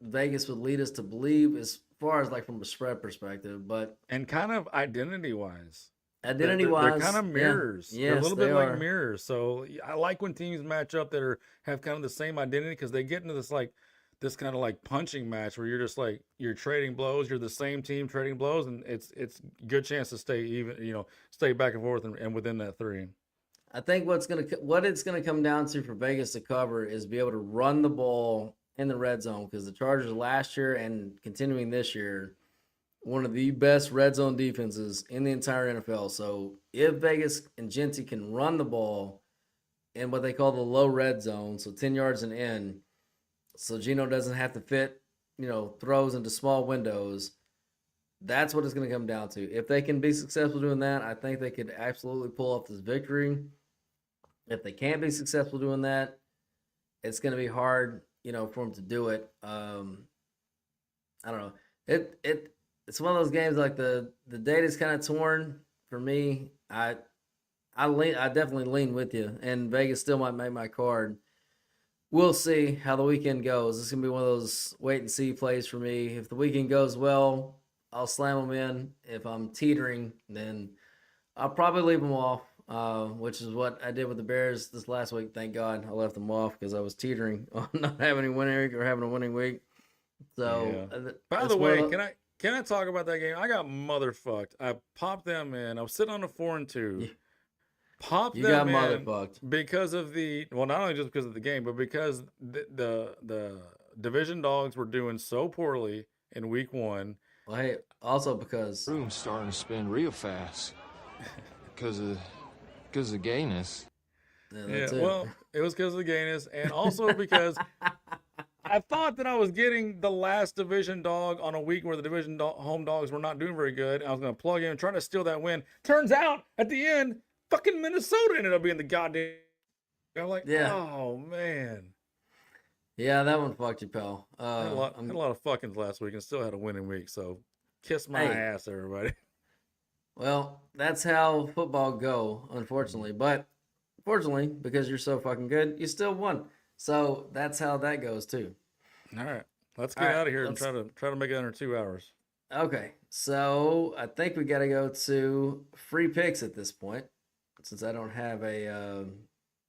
Vegas would lead us to believe as far as like from a spread perspective. And kind of identity-wise. Identity-wise, they're kind of mirrors. Yeah. They're a little bit are. like mirrors. So I like when teams match up that have kind of the same identity, because they get into this kind of like punching match where you're just like, you're trading blows. You're the same team trading blows, and it's good chance to stay even. Stay back and forth and within that 3. I think what it's gonna come down to for Vegas to cover is be able to run the ball in the red zone because the Chargers last year and continuing this year, one of the best red zone defenses in the entire NFL. So if Vegas and Genty can run the ball in what they call the low red zone, so 10 yards and in, so Geno doesn't have to fit, throws into small windows, that's what it's going to come down to. If they can be successful doing that, I think they could absolutely pull off this victory. If they can't be successful doing that, it's going to be hard, for them to do it. I don't know. It's one of those games like the data's kind of torn for me. I definitely lean with you, and Vegas still might make my card. We'll see how the weekend goes. It's going to be one of those wait and see plays for me. If the weekend goes well, I'll slam them in. If I'm teetering, then I'll probably leave them off, which is what I did with the Bears this last week. Thank God I left them off because I was teetering on not having a winning week or having a winning week. So, yeah. By the way, can I talk about that game? I got motherfucked. I popped them in. I was sitting on a 4-2. Popped them in motherfucked because of not only just because of the game, but because the division dogs were doing so poorly in week 1. Well, hey, also because room's starting to spin real fast because of gayness. Yeah, well, it was because of the gayness, and also because I thought that I was getting the last division dog on a week where the division home dogs were not doing very good. I was going to plug in and try to steal that win. Turns out at the end, fucking Minnesota ended up being the goddamn. I'm like, oh man. Yeah, that one fucked you, pal. I had a lot of fuckings last week and still had a winning week. So kiss my ass, everybody. Well, that's how football go, unfortunately. But fortunately, because you're so fucking good, you still won. So that's how that goes too. All right, let's get out of here and try to make it under 2 hours. Okay, so I think we got to go to free picks at this point, since I don't have I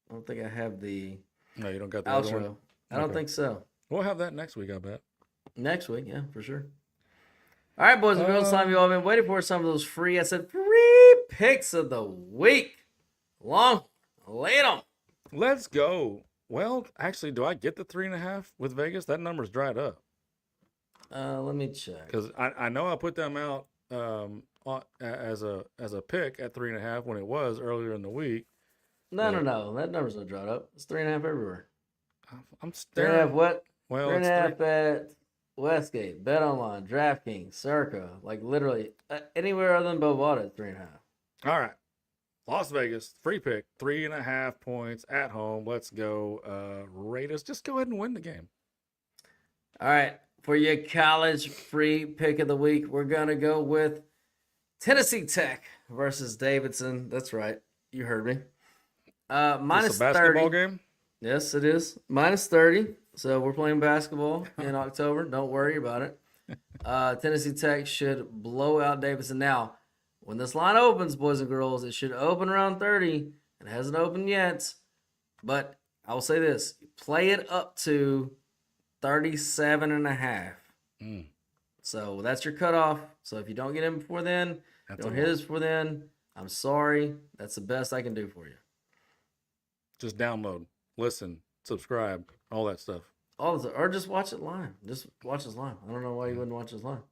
don't think I have the. No, you don't got the outro. other one? I don't think so. We'll have that next week, I bet. Next week, yeah, for sure. All right, boys and girls, time you all been waiting for some of those free picks of the week. Lay them. Let's go. Well, actually, do I get the 3.5 with Vegas? That number's dried up. Let me check. Because I know I put them out as a pick at 3.5 when it was earlier in the week. No. That number's not dried up. It's 3.5 everywhere. I'm staring. 3.5 what? Well, 3.5 at Westgate, Bet Online, DraftKings, Circa, like literally anywhere other than Bovada, 3.5. All right. Las Vegas, free pick, 3.5 points at home. Let's go. Raiders, just go ahead and win the game. All right. For your college free pick of the week, we're going to go with Tennessee Tech versus Davidson. That's right. You heard me. Minus It's a basketball 30. game? Yes, it is. Minus 30. So we're playing basketball in October. Don't worry about it. Tennessee Tech should blow out Davidson. Now, when this line opens, boys and girls, it should open around 30. It hasn't opened yet. But I will say this. Play it up to 37.5. So that's your cutoff. So if you don't get in before then, don't hit us before then, I'm sorry. That's the best I can do for you. Just download, listen, subscribe, all that stuff. Or just watch it live. Just watch us live. I don't know why you wouldn't watch us live.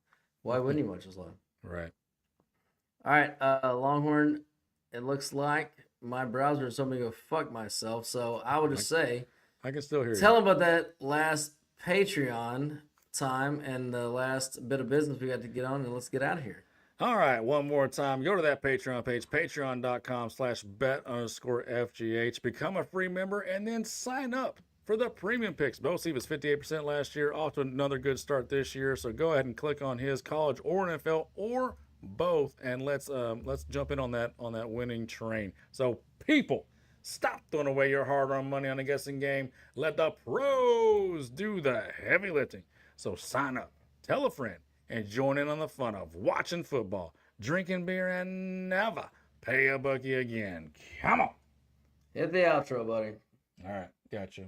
Why wouldn't you watch us live? Right. All right, Longhorn, it looks like my browser is something to go fuck myself. So I would just say, I can still hear you. Tell them about that last Patreon time and the last bit of business we got to get on, and let's get out of here. All right, one more time. Go to that Patreon page, patreon.com/bet_FGH. Become a free member and then sign up for the premium picks. Bo Steve was 58% last year, off to another good start this year. So go ahead and click on his college or NFL or both, and let's jump in on that winning train. So people, stop throwing away your hard-earned money on a guessing game. Let the pros do the heavy lifting. So sign up, tell a friend, and join in on the fun of watching football, drinking beer, and never pay a bucky again. Come on. Hit the outro, buddy. All right, gotcha.